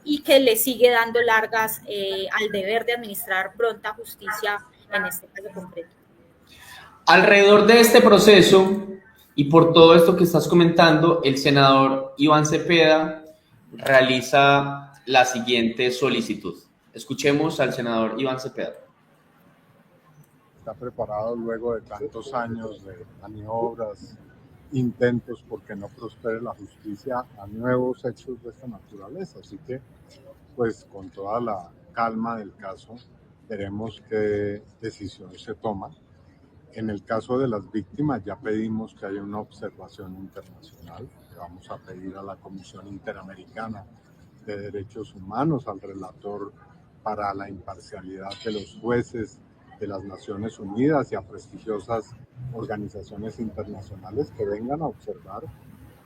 y que le sigue dando largas al deber de administrar pronta justicia en este caso concreto. Alrededor de este proceso y por todo esto que estás comentando, el senador Iván Cepeda realiza la siguiente solicitud. Escuchemos al senador Iván Cepeda. Está preparado luego de tantos años de maniobras, intentos porque no prospere la justicia a nuevos hechos de esta naturaleza. Así que, pues, con toda la calma del caso, veremos qué decisión se toma. En el caso de las víctimas ya pedimos que haya una observación internacional. Vamos a pedir a la Comisión Interamericana de Derechos Humanos, al relator para la imparcialidad de los jueces de las Naciones Unidas y a prestigiosas organizaciones internacionales que vengan a observar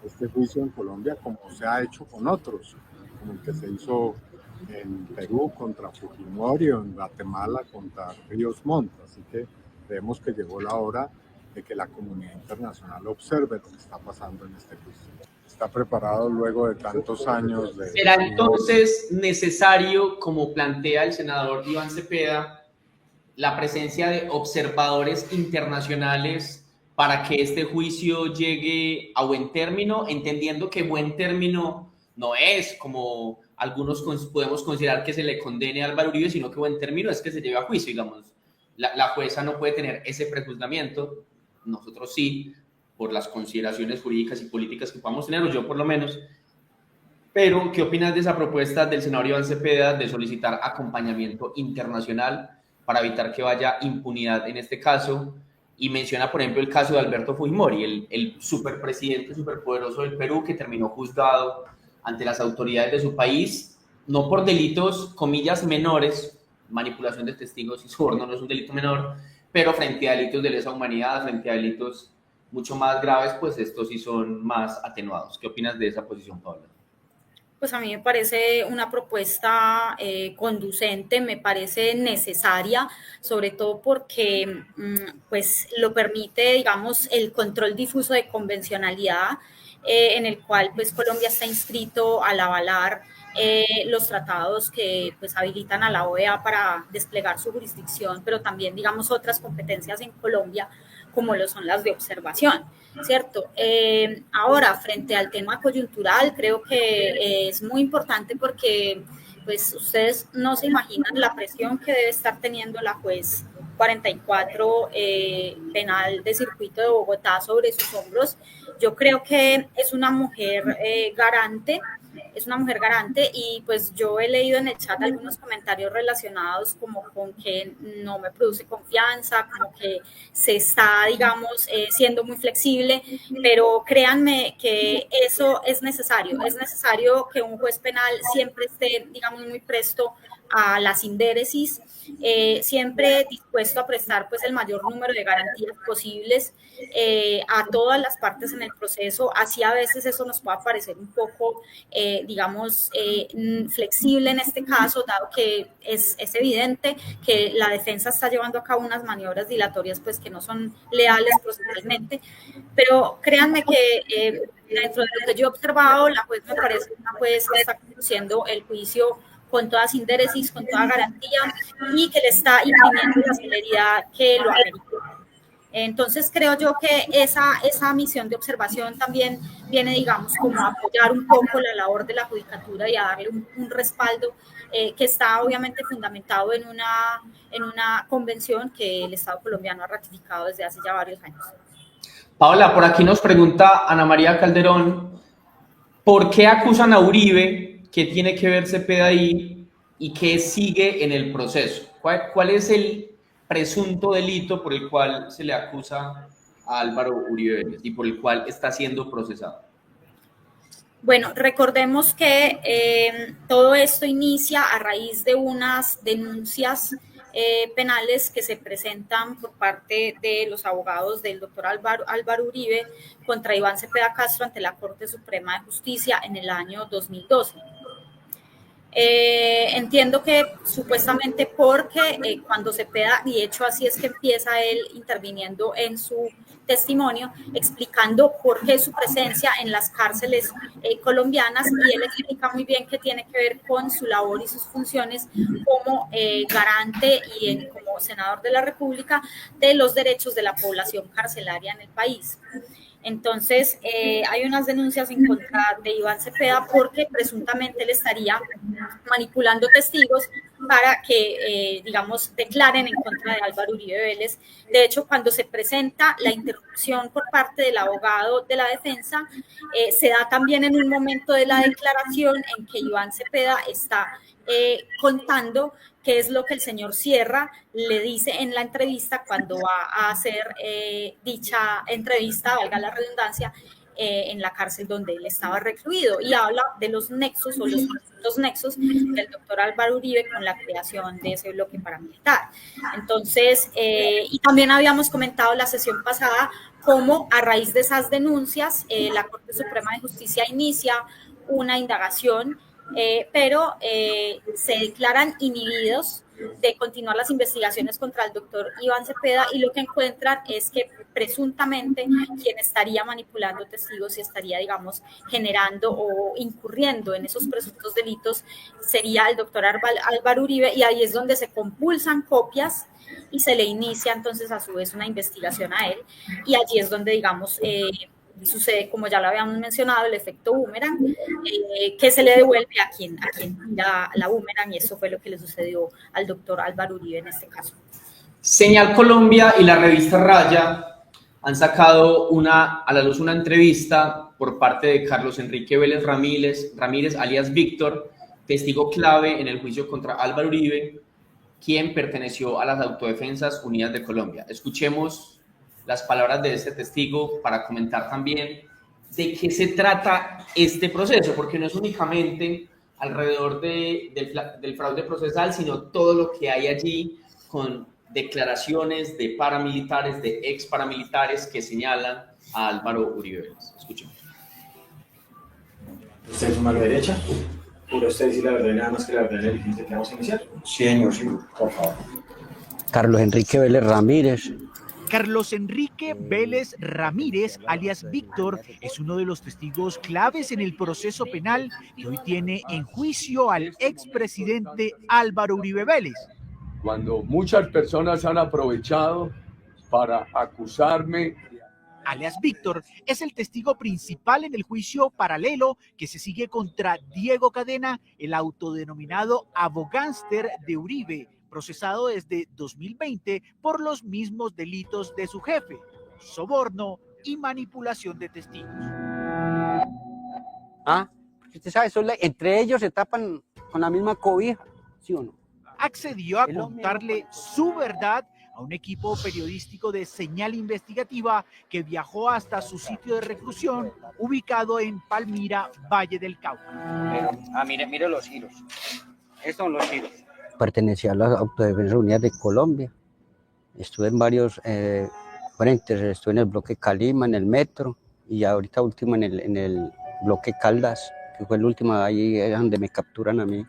este juicio en Colombia como se ha hecho con otros, como el que se hizo en Perú contra Fujimori o en Guatemala contra Ríos Montt. Así que creemos que llegó la hora de que la comunidad internacional observe lo que está pasando en este juicio. Está preparado luego de tantos años de... ¿Será entonces necesario, como plantea el senador Iván Cepeda, la presencia de observadores internacionales para que este juicio llegue a buen término, entendiendo que buen término no es como algunos podemos considerar que se le condene a Álvaro Uribe, sino que buen término es que se lleve a juicio, digamos? La jueza no puede tener ese prejuzgamiento, nosotros sí, por las consideraciones jurídicas y políticas que podamos tener, o yo por lo menos. Pero, ¿qué opinas de esa propuesta del senador Iván Cepeda de solicitar acompañamiento internacional para evitar que vaya impunidad en este caso? Y menciona, por ejemplo, el caso de Alberto Fujimori, el superpresidente superpoderoso del Perú, que terminó juzgado ante las autoridades de su país, no por delitos, comillas, menores, manipulación de testigos y soborno no es un delito menor, pero frente a delitos de lesa humanidad, frente a delitos mucho más graves, pues estos sí son más atenuados. ¿Qué opinas de esa posición, Paula? Pues a mí me parece una propuesta conducente, me parece necesaria, sobre todo porque pues lo permite, digamos, el control difuso de convencionalidad en el cual pues Colombia está inscrito al avalar los tratados que pues habilitan a la OEA para desplegar su jurisdicción, pero también, digamos, otras competencias en Colombia, como lo son las de observación, ¿cierto? Ahora, frente al tema coyuntural, creo que es muy importante porque, pues, ustedes no se imaginan la presión que debe estar teniendo la juez 44 penal de circuito de Bogotá sobre sus hombros. Yo creo que es una mujer garante, y pues yo he leído en el chat algunos comentarios relacionados como con que no me produce confianza, como que se está, digamos, siendo muy flexible, pero créanme que eso es necesario que un juez penal siempre esté, digamos, muy presto a la sindéresis, siempre dispuesto a prestar pues el mayor número de garantías posibles a todas las partes en el proceso, así a veces eso nos puede parecer un poco, digamos, flexible en este caso, dado que es evidente que la defensa está llevando a cabo unas maniobras dilatorias pues que no son leales proceduralmente, pero créanme que dentro de lo que yo he observado, la juez me parece una juez que está conduciendo el juicio con toda sindéresis, con toda garantía y que le está imprimiendo la celeridad que lo amerita. Entonces creo yo que esa misión de observación también viene, digamos, como a apoyar un poco la labor de la judicatura y a darle un respaldo que está obviamente fundamentado en una convención que el Estado colombiano ha ratificado desde hace ya varios años. Paola, por aquí nos pregunta Ana María Calderón, ¿por qué acusan a Uribe? ¿Qué tiene que ver Cepeda ahí y qué sigue en el proceso? ¿Cuál es el presunto delito por el cual se le acusa a Álvaro Uribe Vélez y por el cual está siendo procesado? Bueno, recordemos que todo esto inicia a raíz de unas denuncias penales que se presentan por parte de los abogados del doctor Álvaro Uribe contra Iván Cepeda Castro ante la Corte Suprema de Justicia en el año 2012. Entiendo que supuestamente porque cuando Cepeda, y de hecho así es que empieza él interviniendo en su testimonio, explicando por qué su presencia en las cárceles colombianas, y él explica muy bien que tiene que ver con su labor y sus funciones como garante y como senador de la República de los derechos de la población carcelaria en el país. Entonces, hay unas denuncias en contra de Iván Cepeda porque presuntamente él estaría manipulando testigos para que, digamos, declaren en contra de Álvaro Uribe Vélez. De hecho, cuando se presenta la interrupción por parte del abogado de la defensa, se da también en un momento de la declaración en que Iván Cepeda está contando qué es lo que el señor Sierra le dice en la entrevista cuando va a hacer dicha entrevista, valga la redundancia, en la cárcel donde él estaba recluido, y habla de los nexos o los nexos del doctor Álvaro Uribe con la creación de ese bloque paramilitar. Entonces, y también habíamos comentado la sesión pasada cómo a raíz de esas denuncias la Corte Suprema de Justicia inicia una indagación, pero se declaran inhibidos de continuar las investigaciones contra el doctor Iván Cepeda, y lo que encuentran es que presuntamente quien estaría manipulando testigos y estaría, digamos, generando o incurriendo en esos presuntos delitos sería el doctor Álvaro Uribe, y ahí es donde se compulsan copias y se le inicia entonces a su vez una investigación a él, y allí es donde, digamos, sucede, como ya lo habíamos mencionado, el efecto boomerang, que se le devuelve a quien tira la boomerang, y eso fue lo que le sucedió al doctor Álvaro Uribe en este caso. Señal Colombia y la revista Raya han sacado a la luz una entrevista por parte de Carlos Enrique Vélez Ramírez, alias Víctor, testigo clave en el juicio contra Álvaro Uribe, quien perteneció a las Autodefensas Unidas de Colombia. Escuchemos las palabras de este testigo para comentar también de qué se trata este proceso, porque no es únicamente alrededor del fraude procesal, sino todo lo que hay allí con declaraciones de paramilitares, de ex paramilitares que señalan a Álvaro Uribe Vélez. Escuchemos. ¿Usted es su mano derecha? ¿Puede usted decir la verdad y nada más que la verdad en la diligencia que vamos a iniciar? Sí, señor, sí, por favor. Carlos Enrique Vélez Ramírez. Carlos Enrique Vélez Ramírez, alias Víctor, es uno de los testigos claves en el proceso penal que hoy tiene en juicio al expresidente Álvaro Uribe Vélez. Cuando muchas personas han aprovechado para acusarme. Alias Víctor es el testigo principal en el juicio paralelo que se sigue contra Diego Cadena, el autodenominado abogánster de Uribe, procesado desde 2020 por los mismos delitos de su jefe, soborno y manipulación de testigos. Usted sabe, entre ellos se tapan con la misma cobija, ¿sí o no? Accedió a contarle su verdad a un equipo periodístico de Señal Investigativa que viajó hasta su sitio de reclusión, ubicado en Palmira, Valle del Cauca. Mire los giros. Estos son los giros. Pertenecía a las Autodefensas Unidas de Colombia. Estuve en varios frentes, estuve en el bloque Calima, en el metro, y ahorita último en el bloque Caldas, que fue el último, ahí es donde me capturan a mí.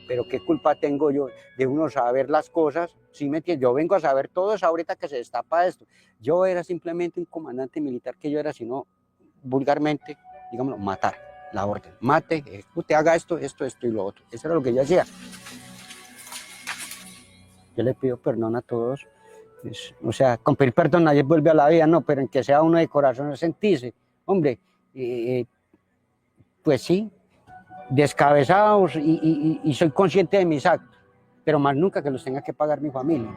Pero qué culpa tengo yo de uno saber las cosas, ¿sí me entiendes? Yo vengo a saber todo eso ahorita que se destapa esto. Yo era simplemente un comandante militar, que yo era, sino vulgarmente, digámoslo, matar. La orden, mate, ejecute, haga esto y lo otro. Eso era lo que yo hacía. Yo le pido perdón a todos. O sea, con pedir perdón nadie vuelve a la vida, no, pero en que sea uno de corazón sentirse. Hombre, pues sí, descabezados y soy consciente de mis actos, pero más nunca que los tenga que pagar mi familia.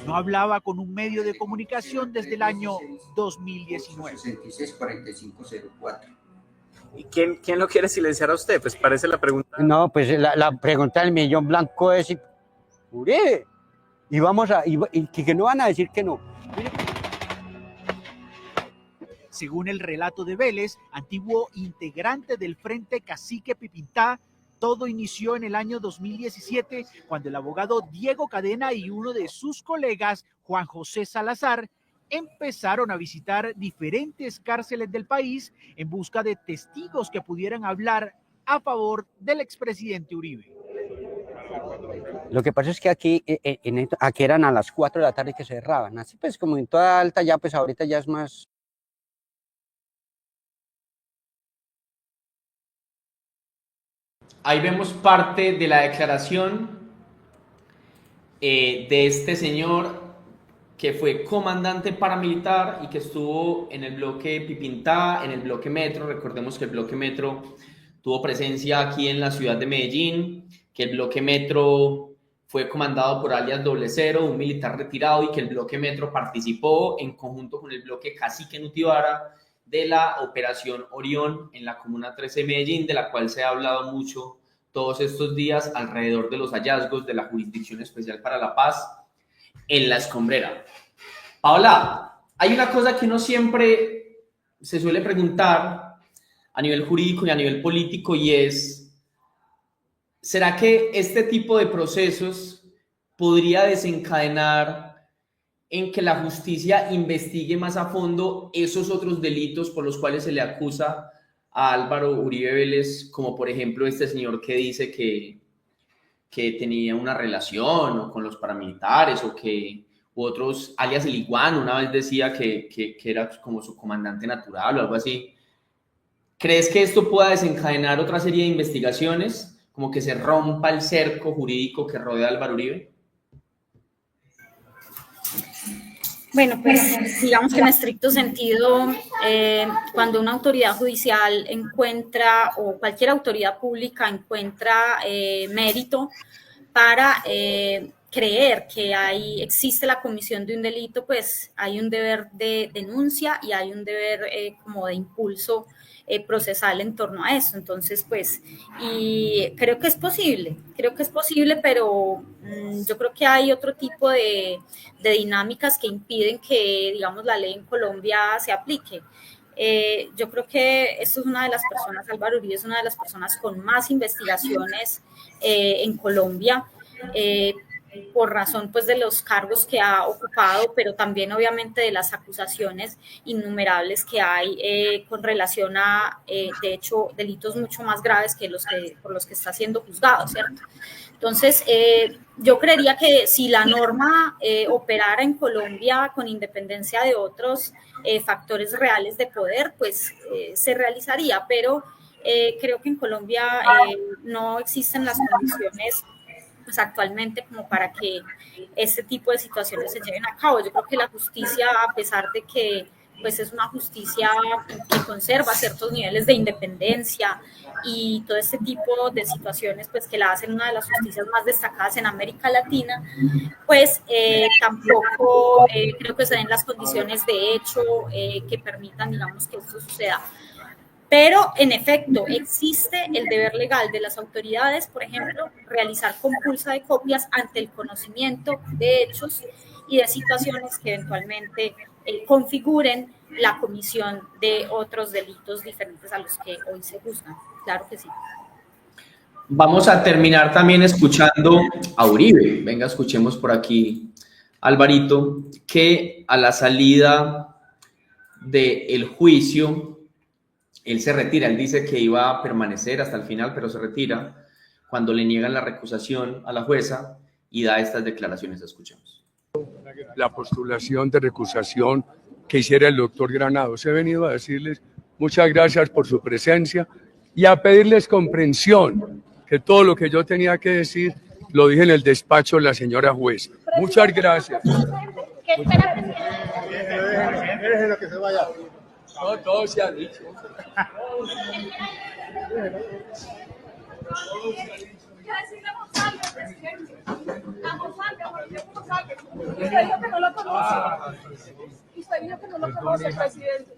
No hablaba con un medio de comunicación desde el año 2019. 664504. ¿Y quién lo quiere silenciar a usted? Pues parece la pregunta. No, pues la pregunta del millón blanco es, Uribe, y que no van a decir que no. Según el relato de Vélez, antiguo integrante del Frente Cacique Pipintá, todo inició en el año 2017, cuando el abogado Diego Cadena y uno de sus colegas, Juan José Salazar, empezaron a visitar diferentes cárceles del país en busca de testigos que pudieran hablar a favor del expresidente Uribe. Lo que pasa es que aquí eran a las 4 de la tarde que cerraban, así pues como en toda alta ya, pues ahorita ya es más. Ahí vemos parte de la declaración de este señor que fue comandante paramilitar y que estuvo en el bloque Pipintá, en el bloque Metro. Recordemos que el bloque Metro tuvo presencia aquí en la ciudad de Medellín, que el bloque Metro fue comandado por alias 00, un militar retirado, y que el bloque Metro participó en conjunto con el bloque Cacique Nutibara de la Operación Orión en la Comuna 13 de Medellín, de la cual se ha hablado mucho todos estos días alrededor de los hallazgos de la Jurisdicción Especial para la Paz en La Escombrera. Paola, hay una cosa que uno siempre se suele preguntar a nivel jurídico y a nivel político, y es, ¿será que este tipo de procesos podría desencadenar en que la justicia investigue más a fondo esos otros delitos por los cuales se le acusa a Álvaro Uribe Vélez, como por ejemplo este señor que dice que tenía una relación con los paramilitares, o que otros, alias el Iguano, una vez decía que era como su comandante natural o algo así? ¿Crees que esto pueda desencadenar otra serie de investigaciones, como que se rompa el cerco jurídico que rodea a Álvaro Uribe? Bueno, pues digamos que en estricto sentido, cuando una autoridad judicial encuentra, o cualquier autoridad pública encuentra mérito para creer que existe la comisión de un delito, pues hay un deber de denuncia y hay un deber como de impulso procesal en torno a eso. Entonces, pues, y creo que es posible, pero yo creo que hay otro tipo de dinámicas que impiden que, digamos, la ley en Colombia se aplique. Yo creo que esto es una de las personas, Álvaro Uribe es una de las personas con más investigaciones en Colombia, por razón pues de los cargos que ha ocupado, pero también obviamente de las acusaciones innumerables que hay con relación a, de hecho, delitos mucho más graves que por los que está siendo juzgado, ¿cierto? Entonces, yo creería que si la norma operara en Colombia con independencia de otros factores reales de poder, pues se realizaría, pero creo que en Colombia no existen las condiciones pues actualmente como para que este tipo de situaciones se lleven a cabo. Yo creo que la justicia, a pesar de que pues es una justicia que conserva ciertos niveles de independencia y todo este tipo de situaciones pues que la hacen una de las justicias más destacadas en América Latina, pues tampoco creo que se den las condiciones de hecho que permitan, digamos, que esto suceda. Pero, en efecto, existe el deber legal de las autoridades, por ejemplo, realizar compulsa de copias ante el conocimiento de hechos y de situaciones que eventualmente configuren la comisión de otros delitos diferentes a los que hoy se juzgan. Claro que sí. Vamos a terminar también escuchando a Uribe. Venga, escuchemos por aquí, Alvarito, que a la salida del juicio, él se retira. Él dice que iba a permanecer hasta el final, pero se retira cuando le niegan la recusación a la jueza y da estas declaraciones. Escuchemos. La postulación de recusación que hiciera el doctor Granados. He venido a decirles muchas gracias por su presencia y a pedirles comprensión, que todo lo que yo tenía que decir lo dije en el despacho de la señora juez. Muchas gracias. Déjelo que se vaya. No, todo se ha dicho. Usted dijo que no lo conoce. Usted dijo que no lo conoce, presidente.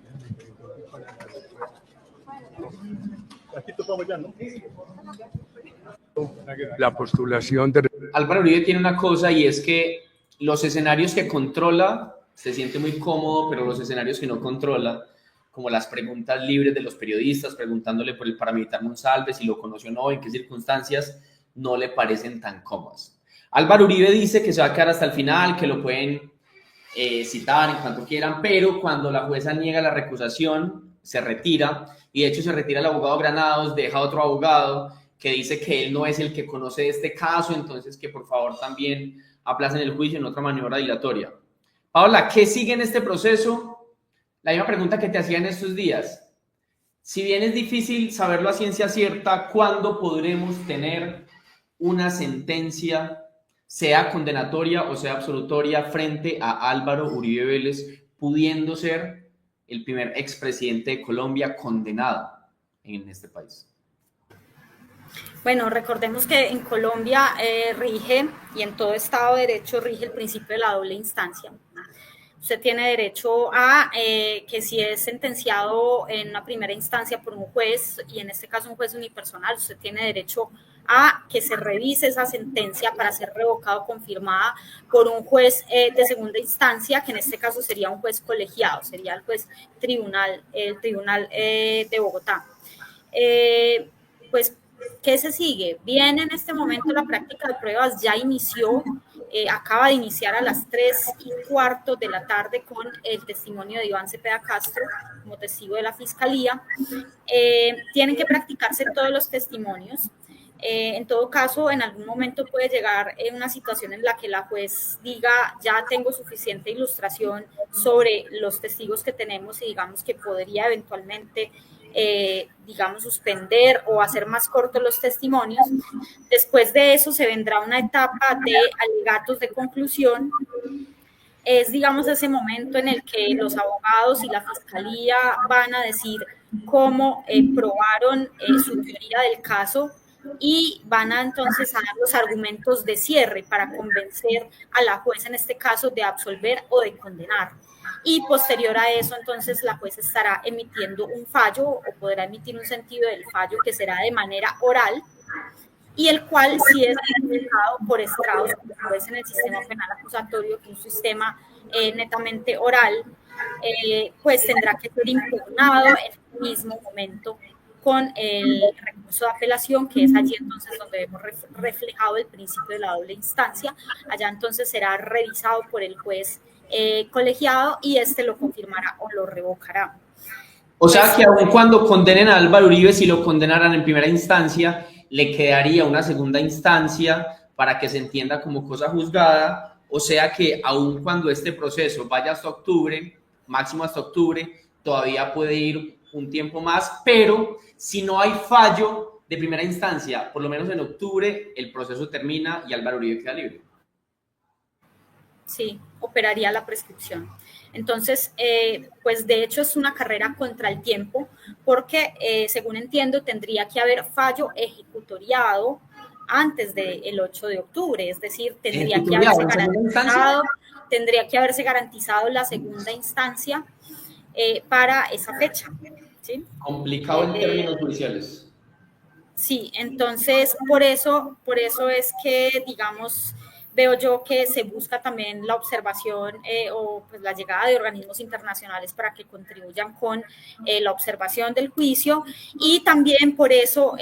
La postulación de... Álvaro Uribe tiene una cosa, y es que los escenarios que controla se siente muy cómodo, pero los escenarios que no controla, como las preguntas libres de los periodistas preguntándole por el paramilitar Monsalve, si lo conoció o no, en qué circunstancias, no le parecen tan cómodas. Álvaro Uribe dice que se va a quedar hasta el final, que lo pueden citar en cuanto quieran, pero cuando la jueza niega la recusación, se retira, y de hecho se retira el abogado Granados, deja otro abogado que dice que él no es el que conoce este caso, entonces que por favor también aplacen el juicio en otra maniobra dilatoria. Paola, ¿qué sigue en este proceso? La misma pregunta que te hacía en estos días. Si bien es difícil saberlo a ciencia cierta, ¿cuándo podremos tener una sentencia, sea condenatoria o sea absolutoria, frente a Álvaro Uribe Vélez, pudiendo ser el primer expresidente de Colombia condenado en este país? Bueno, recordemos que en Colombia rige, y en todo Estado de Derecho rige el principio de la doble instancia. Usted tiene derecho a que si es sentenciado en una primera instancia por un juez, y en este caso un juez unipersonal, usted tiene derecho a que se revise esa sentencia para ser revocada o confirmada por un juez de segunda instancia, que en este caso sería un juez colegiado, sería el juez tribunal de Bogotá. Pues, ¿qué se sigue? Bien, en este momento la práctica de pruebas ya inició, acaba de iniciar a las 3:15 de la tarde con el testimonio de Iván Cepeda Castro como testigo de la Fiscalía. Tienen que practicarse todos los testimonios. En todo caso, en algún momento puede llegar una situación en la que la juez diga, ya tengo suficiente ilustración sobre los testigos que tenemos y digamos que podría eventualmente suspender o hacer más cortos los testimonios. Después de eso se vendrá una etapa de alegatos de conclusión. Es, digamos, ese momento en el que los abogados y la fiscalía van a decir cómo probaron su teoría del caso y van a entonces a dar los argumentos de cierre para convencer a la jueza, en este caso, de absolver o de condenar. Y posterior a eso, entonces, la jueza estará emitiendo un fallo o podrá emitir un sentido del fallo que será de manera oral y el cual, si es implementado por estrados, como es en el sistema penal acusatorio, que es un sistema netamente oral, pues tendrá que ser impugnado en el mismo momento con el recurso de apelación, que es allí entonces donde hemos reflejado el principio de la doble instancia. Allá entonces será revisado por el juez colegiado y este lo confirmará o lo revocará. O sea que aun cuando condenen a Álvaro Uribe, si lo condenaran en primera instancia, le quedaría una segunda instancia para que se entienda como cosa juzgada. O sea que aun cuando este proceso vaya hasta octubre, máximo hasta octubre, todavía puede ir un tiempo más, pero si no hay fallo de primera instancia, por lo menos en octubre, el proceso termina y Álvaro Uribe queda libre. Sí, operaría la prescripción. Entonces, pues de hecho es una carrera contra el tiempo, porque según entiendo tendría que haber fallo ejecutoriado antes del 8 de octubre, es decir, tendría que haberse garantizado la segunda instancia para esa fecha. ¿Sí? Complicado en términos judiciales. Sí, entonces por eso es que, digamos, veo yo que se busca también la observación o pues la llegada de organismos internacionales para que contribuyan con la observación del juicio, y también por eso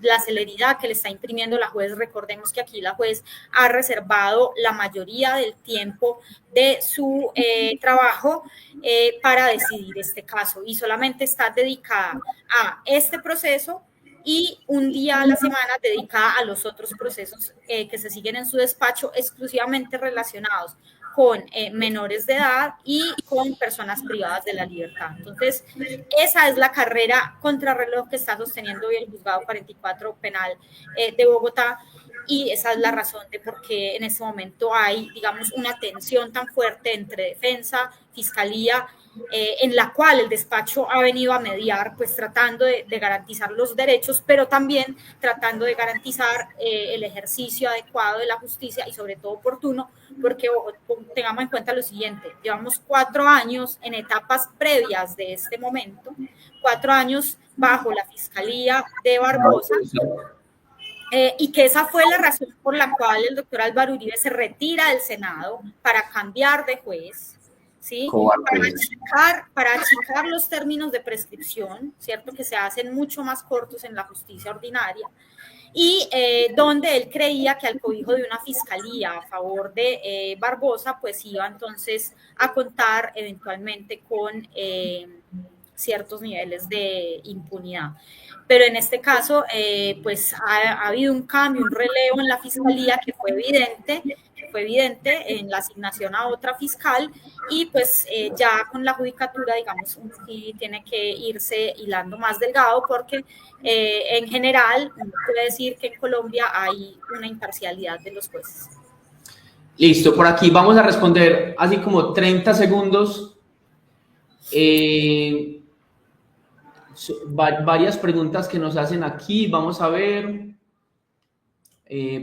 la celeridad que le está imprimiendo la juez. Recordemos que aquí la juez ha reservado la mayoría del tiempo de su trabajo para decidir este caso y solamente está dedicada a este proceso y un día a la semana dedicada a los otros procesos que se siguen en su despacho, exclusivamente relacionados con menores de edad y con personas privadas de la libertad. Entonces, esa es la carrera contrarreloj que está sosteniendo hoy el Juzgado 44 Penal de Bogotá, y esa es la razón de por qué en este momento hay, digamos, una tensión tan fuerte entre defensa, fiscalía, en la cual el despacho ha venido a mediar, pues tratando de garantizar los derechos, pero también tratando de garantizar el ejercicio adecuado de la justicia y sobre todo oportuno, porque tengamos en cuenta lo siguiente: llevamos 4 años en etapas previas de este momento, 4 años bajo la Fiscalía de Barbosa, y que esa fue la razón por la cual el doctor Álvaro Uribe se retira del Senado para cambiar de juez, ¿sí? Para achicar los términos de prescripción, ¿cierto? Que se hacen mucho más cortos en la justicia ordinaria, y donde él creía que al cobijo de una fiscalía a favor de Barbosa, pues iba entonces a contar eventualmente con ciertos niveles de impunidad. Pero en este caso, pues ha habido un cambio, un relevo en la fiscalía que fue evidente en la asignación a otra fiscal, y pues ya con la judicatura, digamos, sí tiene que irse hilando más delgado, porque en general uno puede decir que en Colombia hay una imparcialidad de los jueces. Listo, por aquí vamos a responder así como 30 segundos. Varias preguntas que nos hacen aquí, vamos a ver.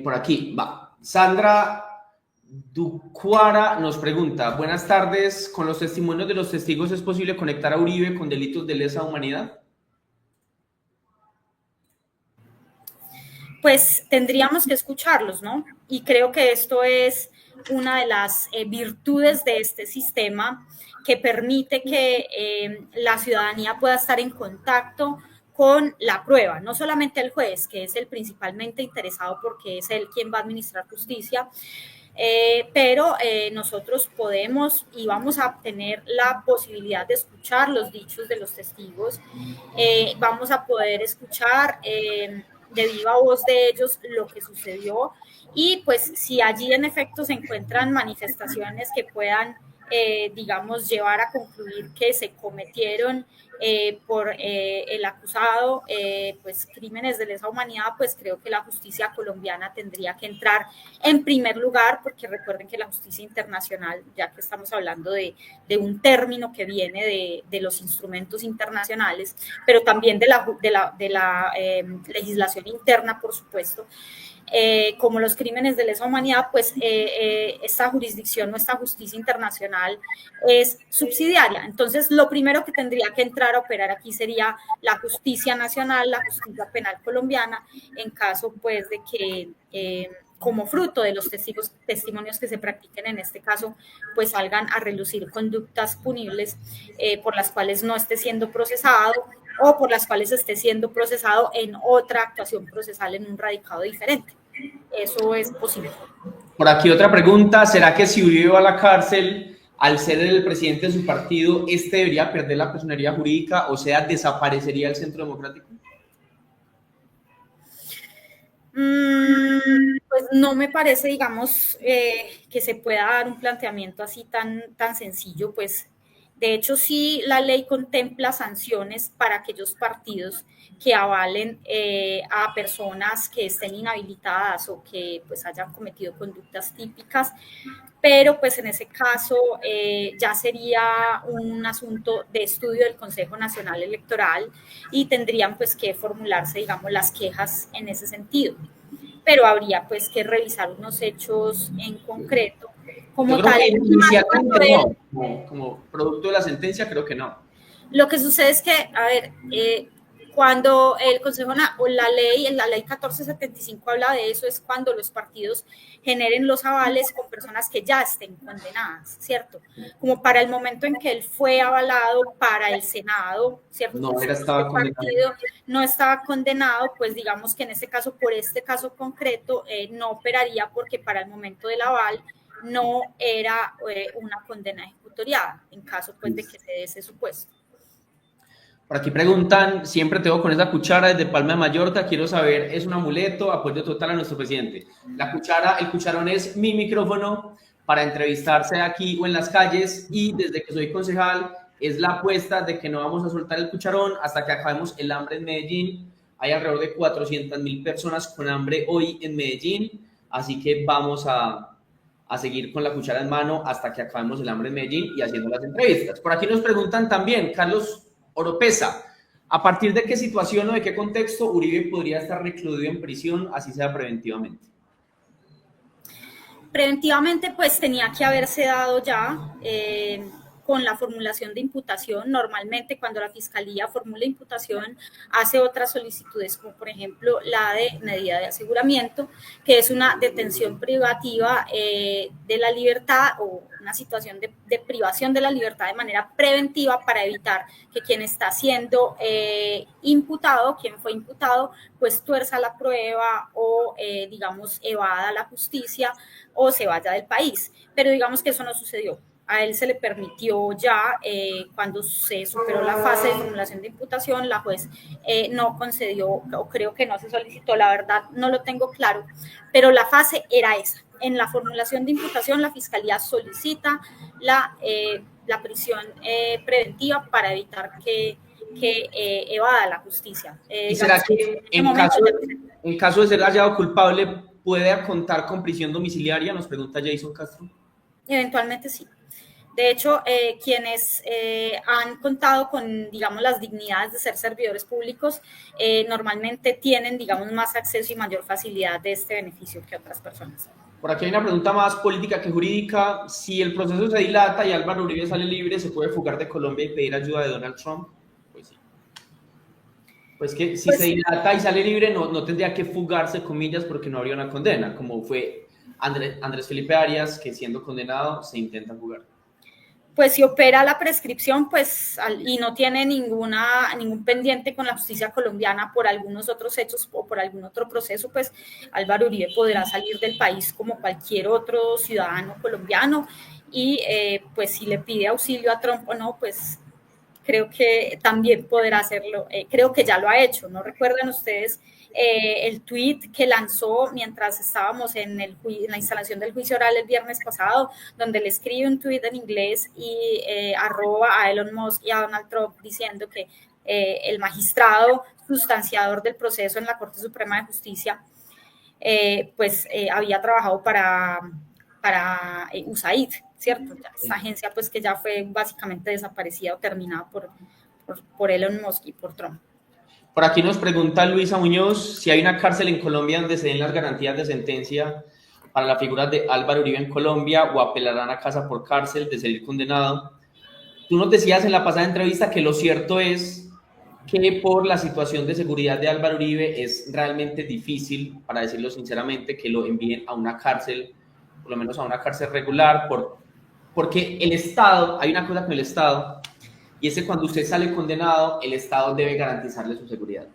Por aquí, va. Sandra Ducuara nos pregunta, buenas tardes, ¿con los testimonios de los testigos es posible conectar a Uribe con delitos de lesa humanidad? Pues tendríamos que escucharlos, ¿no? Y creo que esto es una de las virtudes de este sistema que permite que la ciudadanía pueda estar en contacto con la prueba, no solamente el juez, que es el principalmente interesado porque es él quien va a administrar justicia, pero nosotros podemos y vamos a tener la posibilidad de escuchar los dichos de los testigos, vamos a poder escuchar de viva voz de ellos lo que sucedió y pues si allí en efecto se encuentran manifestaciones que puedan, digamos, llevar a concluir que se cometieron por el acusado, pues crímenes de lesa humanidad, pues creo que la justicia colombiana tendría que entrar en primer lugar, porque recuerden que la justicia internacional, ya que estamos hablando de un término que viene de los instrumentos internacionales, pero también de la legislación interna, por supuesto, como los crímenes de lesa humanidad, pues esta jurisdicción, nuestra justicia internacional es subsidiaria. Entonces, lo primero que tendría que entrar a operar aquí sería la justicia nacional, la justicia penal colombiana, en caso pues de que como fruto de los testimonios que se practiquen en este caso, pues salgan a relucir conductas punibles por las cuales no esté siendo procesado o por las cuales esté siendo procesado en otra actuación procesal en un radicado diferente. Eso es posible. Por aquí otra pregunta, ¿será que si Uribe va a la cárcel, al ser el presidente de su partido, este debería perder la personería jurídica, o sea, desaparecería el Centro Democrático? Pues no me parece, digamos, que se pueda dar un planteamiento así tan sencillo, pues de hecho sí la ley contempla sanciones para aquellos partidos que avalen a personas que estén inhabilitadas o que pues hayan cometido conductas típicas, pero pues en ese caso ya sería un asunto de estudio del Consejo Nacional Electoral y tendrían pues que formularse, digamos, las quejas en ese sentido, pero habría pues que revisar unos hechos en concreto. Como tal, como producto de la sentencia, creo que no. Lo que sucede es que, a ver, cuando el Consejo o la ley 1475 habla de eso, es cuando los partidos generen los avales con personas que ya estén condenadas, ¿cierto? Como para el momento en que él fue avalado para el Senado, ¿cierto? No, estaba partido no estaba condenado, pues digamos que en este caso, por este caso concreto, no operaría porque para el momento del aval no era una condena ejecutoriada, en caso pues de que se dé ese supuesto. Por aquí preguntan, siempre tengo con esa cuchara desde Palma de Mallorca, quiero saber, ¿es un amuleto? Apoyo total a nuestro presidente. La cuchara, el cucharón es mi micrófono para entrevistarse aquí o en las calles, y desde que soy concejal es la apuesta de que no vamos a soltar el cucharón hasta que acabemos el hambre en Medellín. Hay alrededor de 400.000 personas con hambre hoy en Medellín, así que vamos a seguir con la cuchara en mano hasta que acabemos el hambre en Medellín y haciendo las entrevistas. Por aquí nos preguntan también, Carlos Oropesa, ¿a partir de qué situación o de qué contexto Uribe podría estar recluido en prisión, así sea preventivamente? Preventivamente, pues tenía que haberse dado ya con la formulación de imputación. Normalmente cuando la Fiscalía formula imputación hace otras solicitudes, como por ejemplo la de medida de aseguramiento, que es una detención privativa de la libertad o una situación de privación de la libertad de manera preventiva para evitar que quien está siendo imputado, quien fue imputado, pues tuerza la prueba o digamos evada la justicia o se vaya del país. Pero digamos que eso no sucedió. A él se le permitió ya, cuando se superó la fase de formulación de imputación, la juez no concedió, o creo que no se solicitó, la verdad no lo tengo claro, pero la fase era esa. En la formulación de imputación, la Fiscalía solicita la prisión preventiva para evitar que evada la justicia. ¿Y será que en caso de ser hallado culpable puede contar con prisión domiciliaria? Nos pregunta Jason Castro. Eventualmente sí. De hecho, quienes han contado con, digamos, las dignidades de ser servidores públicos, normalmente tienen, digamos, más acceso y mayor facilidad de este beneficio que otras personas. Por aquí hay una pregunta más política que jurídica. Si el proceso se dilata y Álvaro Uribe sale libre, ¿se puede fugar de Colombia y pedir ayuda de Donald Trump? Pues sí. Pues que si se dilata y sale libre, no tendría que fugarse, comillas, porque no habría una condena, como fue Andrés Felipe Arias, que siendo condenado se intenta fugar. Pues si opera la prescripción, pues, y no tiene ningún pendiente con la justicia colombiana por algunos otros hechos o por algún otro proceso, pues Álvaro Uribe podrá salir del país como cualquier otro ciudadano colombiano y pues si le pide auxilio a Trump o no, pues creo que también podrá hacerlo. Creo que ya lo ha hecho. ¿No recuerdan ustedes el tweet que lanzó mientras estábamos en la instalación del juicio oral el viernes pasado, donde le escribe un tweet en inglés y arroba a Elon Musk y a Donald Trump diciendo que el magistrado sustanciador del proceso en la Corte Suprema de Justicia había trabajado para USAID, ¿cierto? Esta agencia pues que ya fue básicamente desaparecida o terminada por Elon Musk y por Trump. Por aquí nos pregunta Luisa Muñoz si hay una cárcel en Colombia donde se den las garantías de sentencia para la figura de Álvaro Uribe en Colombia o apelarán a casa por cárcel de ser condenado. Tú nos decías en la pasada entrevista que lo cierto es que por la situación de seguridad de Álvaro Uribe es realmente difícil, para decirlo sinceramente, que lo envíen a una cárcel, por lo menos a una cárcel regular, porque el Estado, hay una cosa con el Estado, y es que cuando usted sale condenado, el Estado debe garantizarle su seguridad.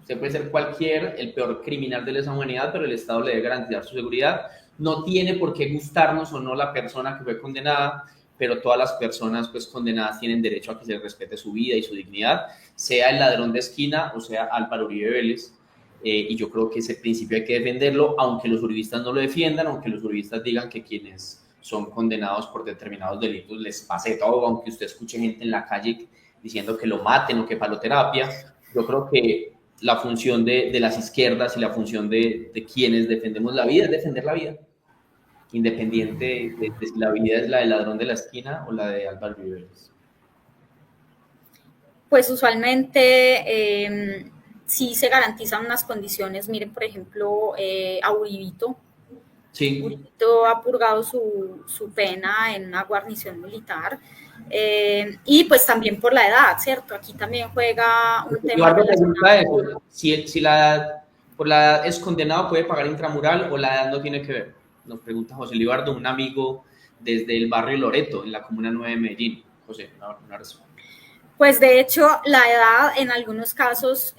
Usted puede ser el peor criminal de lesa humanidad, pero el Estado le debe garantizar su seguridad. No tiene por qué gustarnos o no la persona que fue condenada, pero todas las personas pues condenadas tienen derecho a que se respete su vida y su dignidad, sea el ladrón de esquina o sea Álvaro Uribe Vélez. Y yo creo que ese principio hay que defenderlo, aunque los uribistas no lo defiendan, aunque los uribistas digan que quienes son condenados por determinados delitos les pase todo, aunque usted escuche gente en la calle diciendo que lo maten o que paloterapia. Yo creo que la función de las izquierdas y la función de quienes defendemos la vida es defender la vida, independiente de si la vida es la del ladrón de la esquina o la de Álvaro Uribe Vélez. Pues usualmente sí se garantizan unas condiciones. Miren, por ejemplo, a Uribito. Sí. Uribito ha purgado su pena en una guarnición militar y pues también por la edad, ¿cierto? Aquí también juega un tema relacionado. Si por la edad es condenado, ¿puede pagar intramural o la edad no tiene que ver? Nos pregunta José Libardo, un amigo desde el barrio Loreto, en la Comuna 9 de Medellín. José, una razón. Pues de hecho, la edad en algunos casos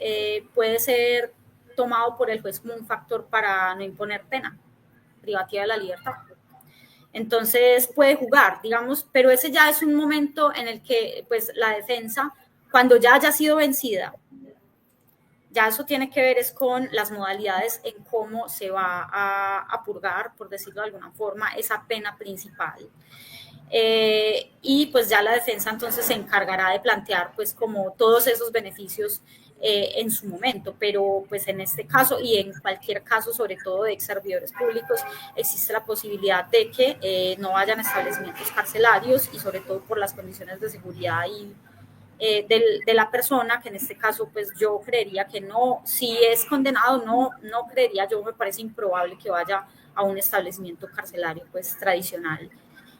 puede ser tomado por el juez como un factor para no imponer pena privativa de la libertad. Entonces puede jugar, digamos, pero ese ya es un momento en el que pues la defensa, cuando ya haya sido vencida, ya eso tiene que ver es con las modalidades en cómo se va a purgar, por decirlo de alguna forma, esa pena principal. Y pues ya la defensa entonces se encargará de plantear pues como todos esos beneficios en su momento, pero pues en este caso y en cualquier caso, sobre todo de ex servidores públicos, existe la posibilidad de que no hayan establecimientos carcelarios y sobre todo por las condiciones de seguridad y de la persona, que en este caso pues yo creería que no, si es condenado no creería, yo me parece improbable que vaya a un establecimiento carcelario pues tradicional,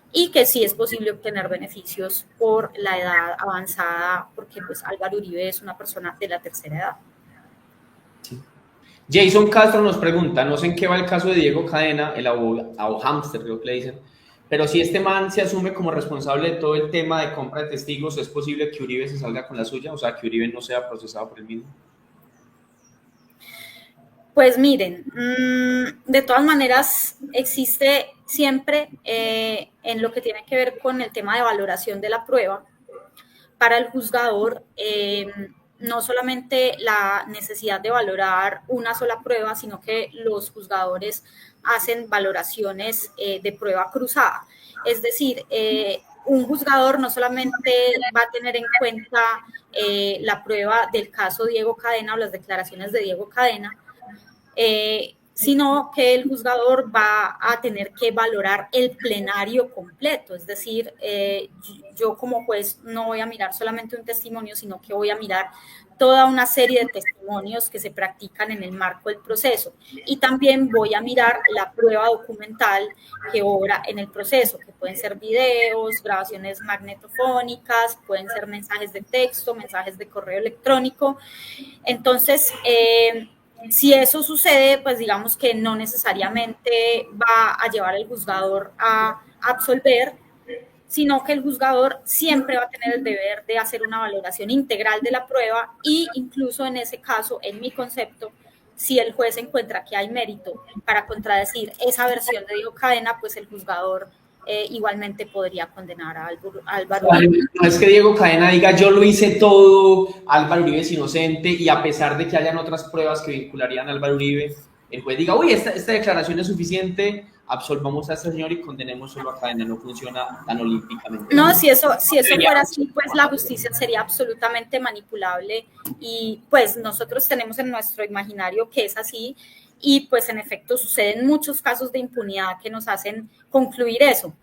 y que sí es posible obtener beneficios por la edad avanzada, porque pues Álvaro Uribe es una persona de la tercera edad. Sí. Jason Castro nos pregunta, no sé en qué va el caso de Diego Cadena, el abogado hámster, creo que le dicen, pero si este man se asume como responsable de todo el tema de compra de testigos, ¿es posible que Uribe se salga con la suya? O sea, que Uribe no sea procesado por él mismo. Pues miren, de todas maneras existe siempre en lo que tiene que ver con el tema de valoración de la prueba, para el juzgador no solamente la necesidad de valorar una sola prueba, sino que los juzgadores hacen valoraciones de prueba cruzada. Es decir, un juzgador no solamente va a tener en cuenta la prueba del caso Diego Cadena o las declaraciones de Diego Cadena, sino que el juzgador va a tener que valorar el plenario completo. Es decir, yo como juez no voy a mirar solamente un testimonio, sino que voy a mirar toda una serie de testimonios que se practican en el marco del proceso. Y también voy a mirar la prueba documental que obra en el proceso, que pueden ser videos, grabaciones magnetofónicas, pueden ser mensajes de texto, mensajes de correo electrónico. Entonces, si eso sucede, pues digamos que no necesariamente va a llevar al juzgador a absolver, sino que el juzgador siempre va a tener el deber de hacer una valoración integral de la prueba y incluso en ese caso, en mi concepto, si el juez encuentra que hay mérito para contradecir esa versión de Diego Cadena, pues el juzgador igualmente podría condenar a Álvaro Uribe. No es que Diego Cadena diga yo lo hice todo, Álvaro Uribe es inocente, y a pesar de que hayan otras pruebas que vincularían a Álvaro Uribe, el juez diga, uy, esta declaración es suficiente, absolvamos a este señor y condenemos solo a Cadena. No funciona tan olímpicamente. No, si eso fuera así, pues la justicia sería absolutamente manipulable, y pues nosotros tenemos en nuestro imaginario que es así, y pues en efecto suceden muchos casos de impunidad que nos hacen concluir eso.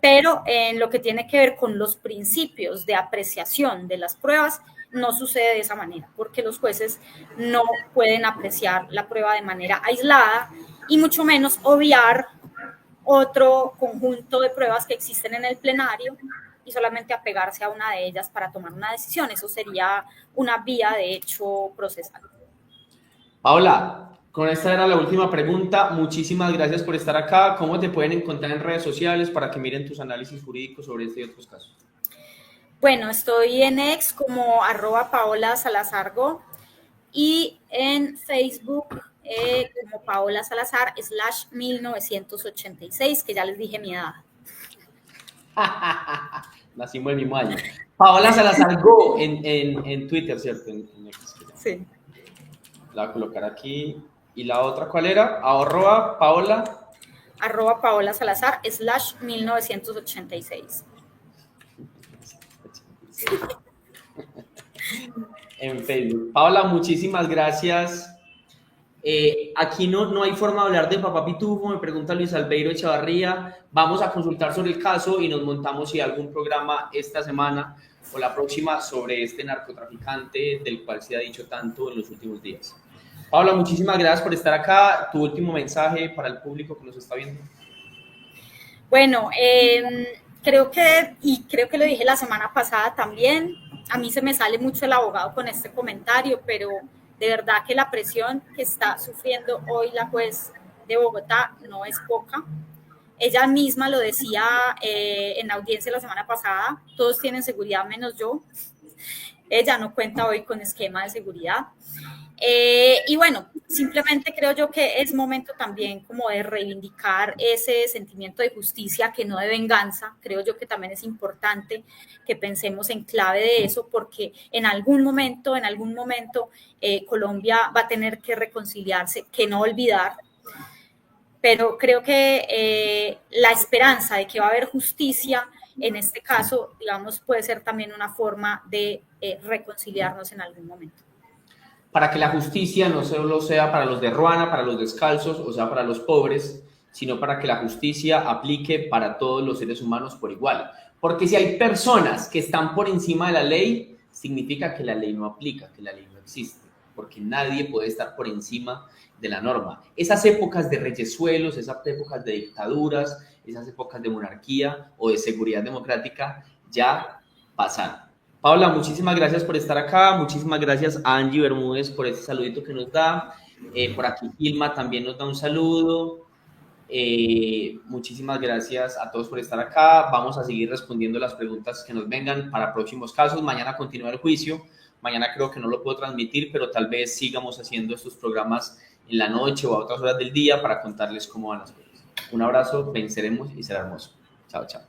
Pero en lo que tiene que ver con los principios de apreciación de las pruebas, no sucede de esa manera, porque los jueces no pueden apreciar la prueba de manera aislada y mucho menos obviar otro conjunto de pruebas que existen en el plenario y solamente apegarse a una de ellas para tomar una decisión. Eso sería una vía de hecho procesal. Paola, con esta era la última pregunta. Muchísimas gracias por estar acá. ¿Cómo te pueden encontrar en redes sociales para que miren tus análisis jurídicos sobre este y otros casos? Bueno, estoy en X como @Paola Salazargo y en Facebook como Paola Salazar /1986, que ya les dije mi edad. Nacimos el mismo año. Paola Salazar Go en Twitter, ¿cierto? En X. Sí. La voy a colocar aquí. ¿Y la otra cuál era? Paola. @Paola Salazar /1986. En Facebook. Paola, muchísimas gracias. Aquí no hay forma de hablar de Papá Pitufo, me pregunta Luis Albeiro Echavarría. Vamos a consultar sobre el caso y nos montamos si hay algún programa esta semana o la próxima sobre este narcotraficante del cual se ha dicho tanto en los últimos días. Paola, muchísimas gracias por estar acá. Tu último mensaje para el público que nos está viendo. Bueno, creo que lo dije la semana pasada también, a mí se me sale mucho el abogado con este comentario, pero de verdad que la presión que está sufriendo hoy la juez de Bogotá no es poca. Ella misma lo decía en la audiencia la semana pasada, todos tienen seguridad menos yo. Ella no cuenta hoy con esquema de seguridad. Y bueno, simplemente creo yo que es momento también como de reivindicar ese sentimiento de justicia que no de venganza. Creo yo que también es importante que pensemos en clave de eso, porque en algún momento Colombia va a tener que reconciliarse, que no olvidar. Pero creo que la esperanza de que va a haber justicia en este caso, digamos, puede ser también una forma de reconciliarnos en algún momento. Para que la justicia no solo sea para los de Ruana, para los descalzos, o sea, para los pobres, sino para que la justicia aplique para todos los seres humanos por igual. Porque si hay personas que están por encima de la ley, significa que la ley no aplica, que la ley no existe, porque nadie puede estar por encima de la norma. Esas épocas de reyesuelos, esas épocas de dictaduras, esas épocas de monarquía o de seguridad democrática ya pasaron. Paola, muchísimas gracias por estar acá, muchísimas gracias a Angie Bermúdez por ese saludito que nos da, por aquí Gilma también nos da un saludo, muchísimas gracias a todos por estar acá, vamos a seguir respondiendo las preguntas que nos vengan para próximos casos, mañana continúa el juicio, mañana creo que no lo puedo transmitir, pero tal vez sigamos haciendo estos programas en la noche o a otras horas del día para contarles cómo van las cosas. Un abrazo, venceremos y será hermoso. Chao, chao.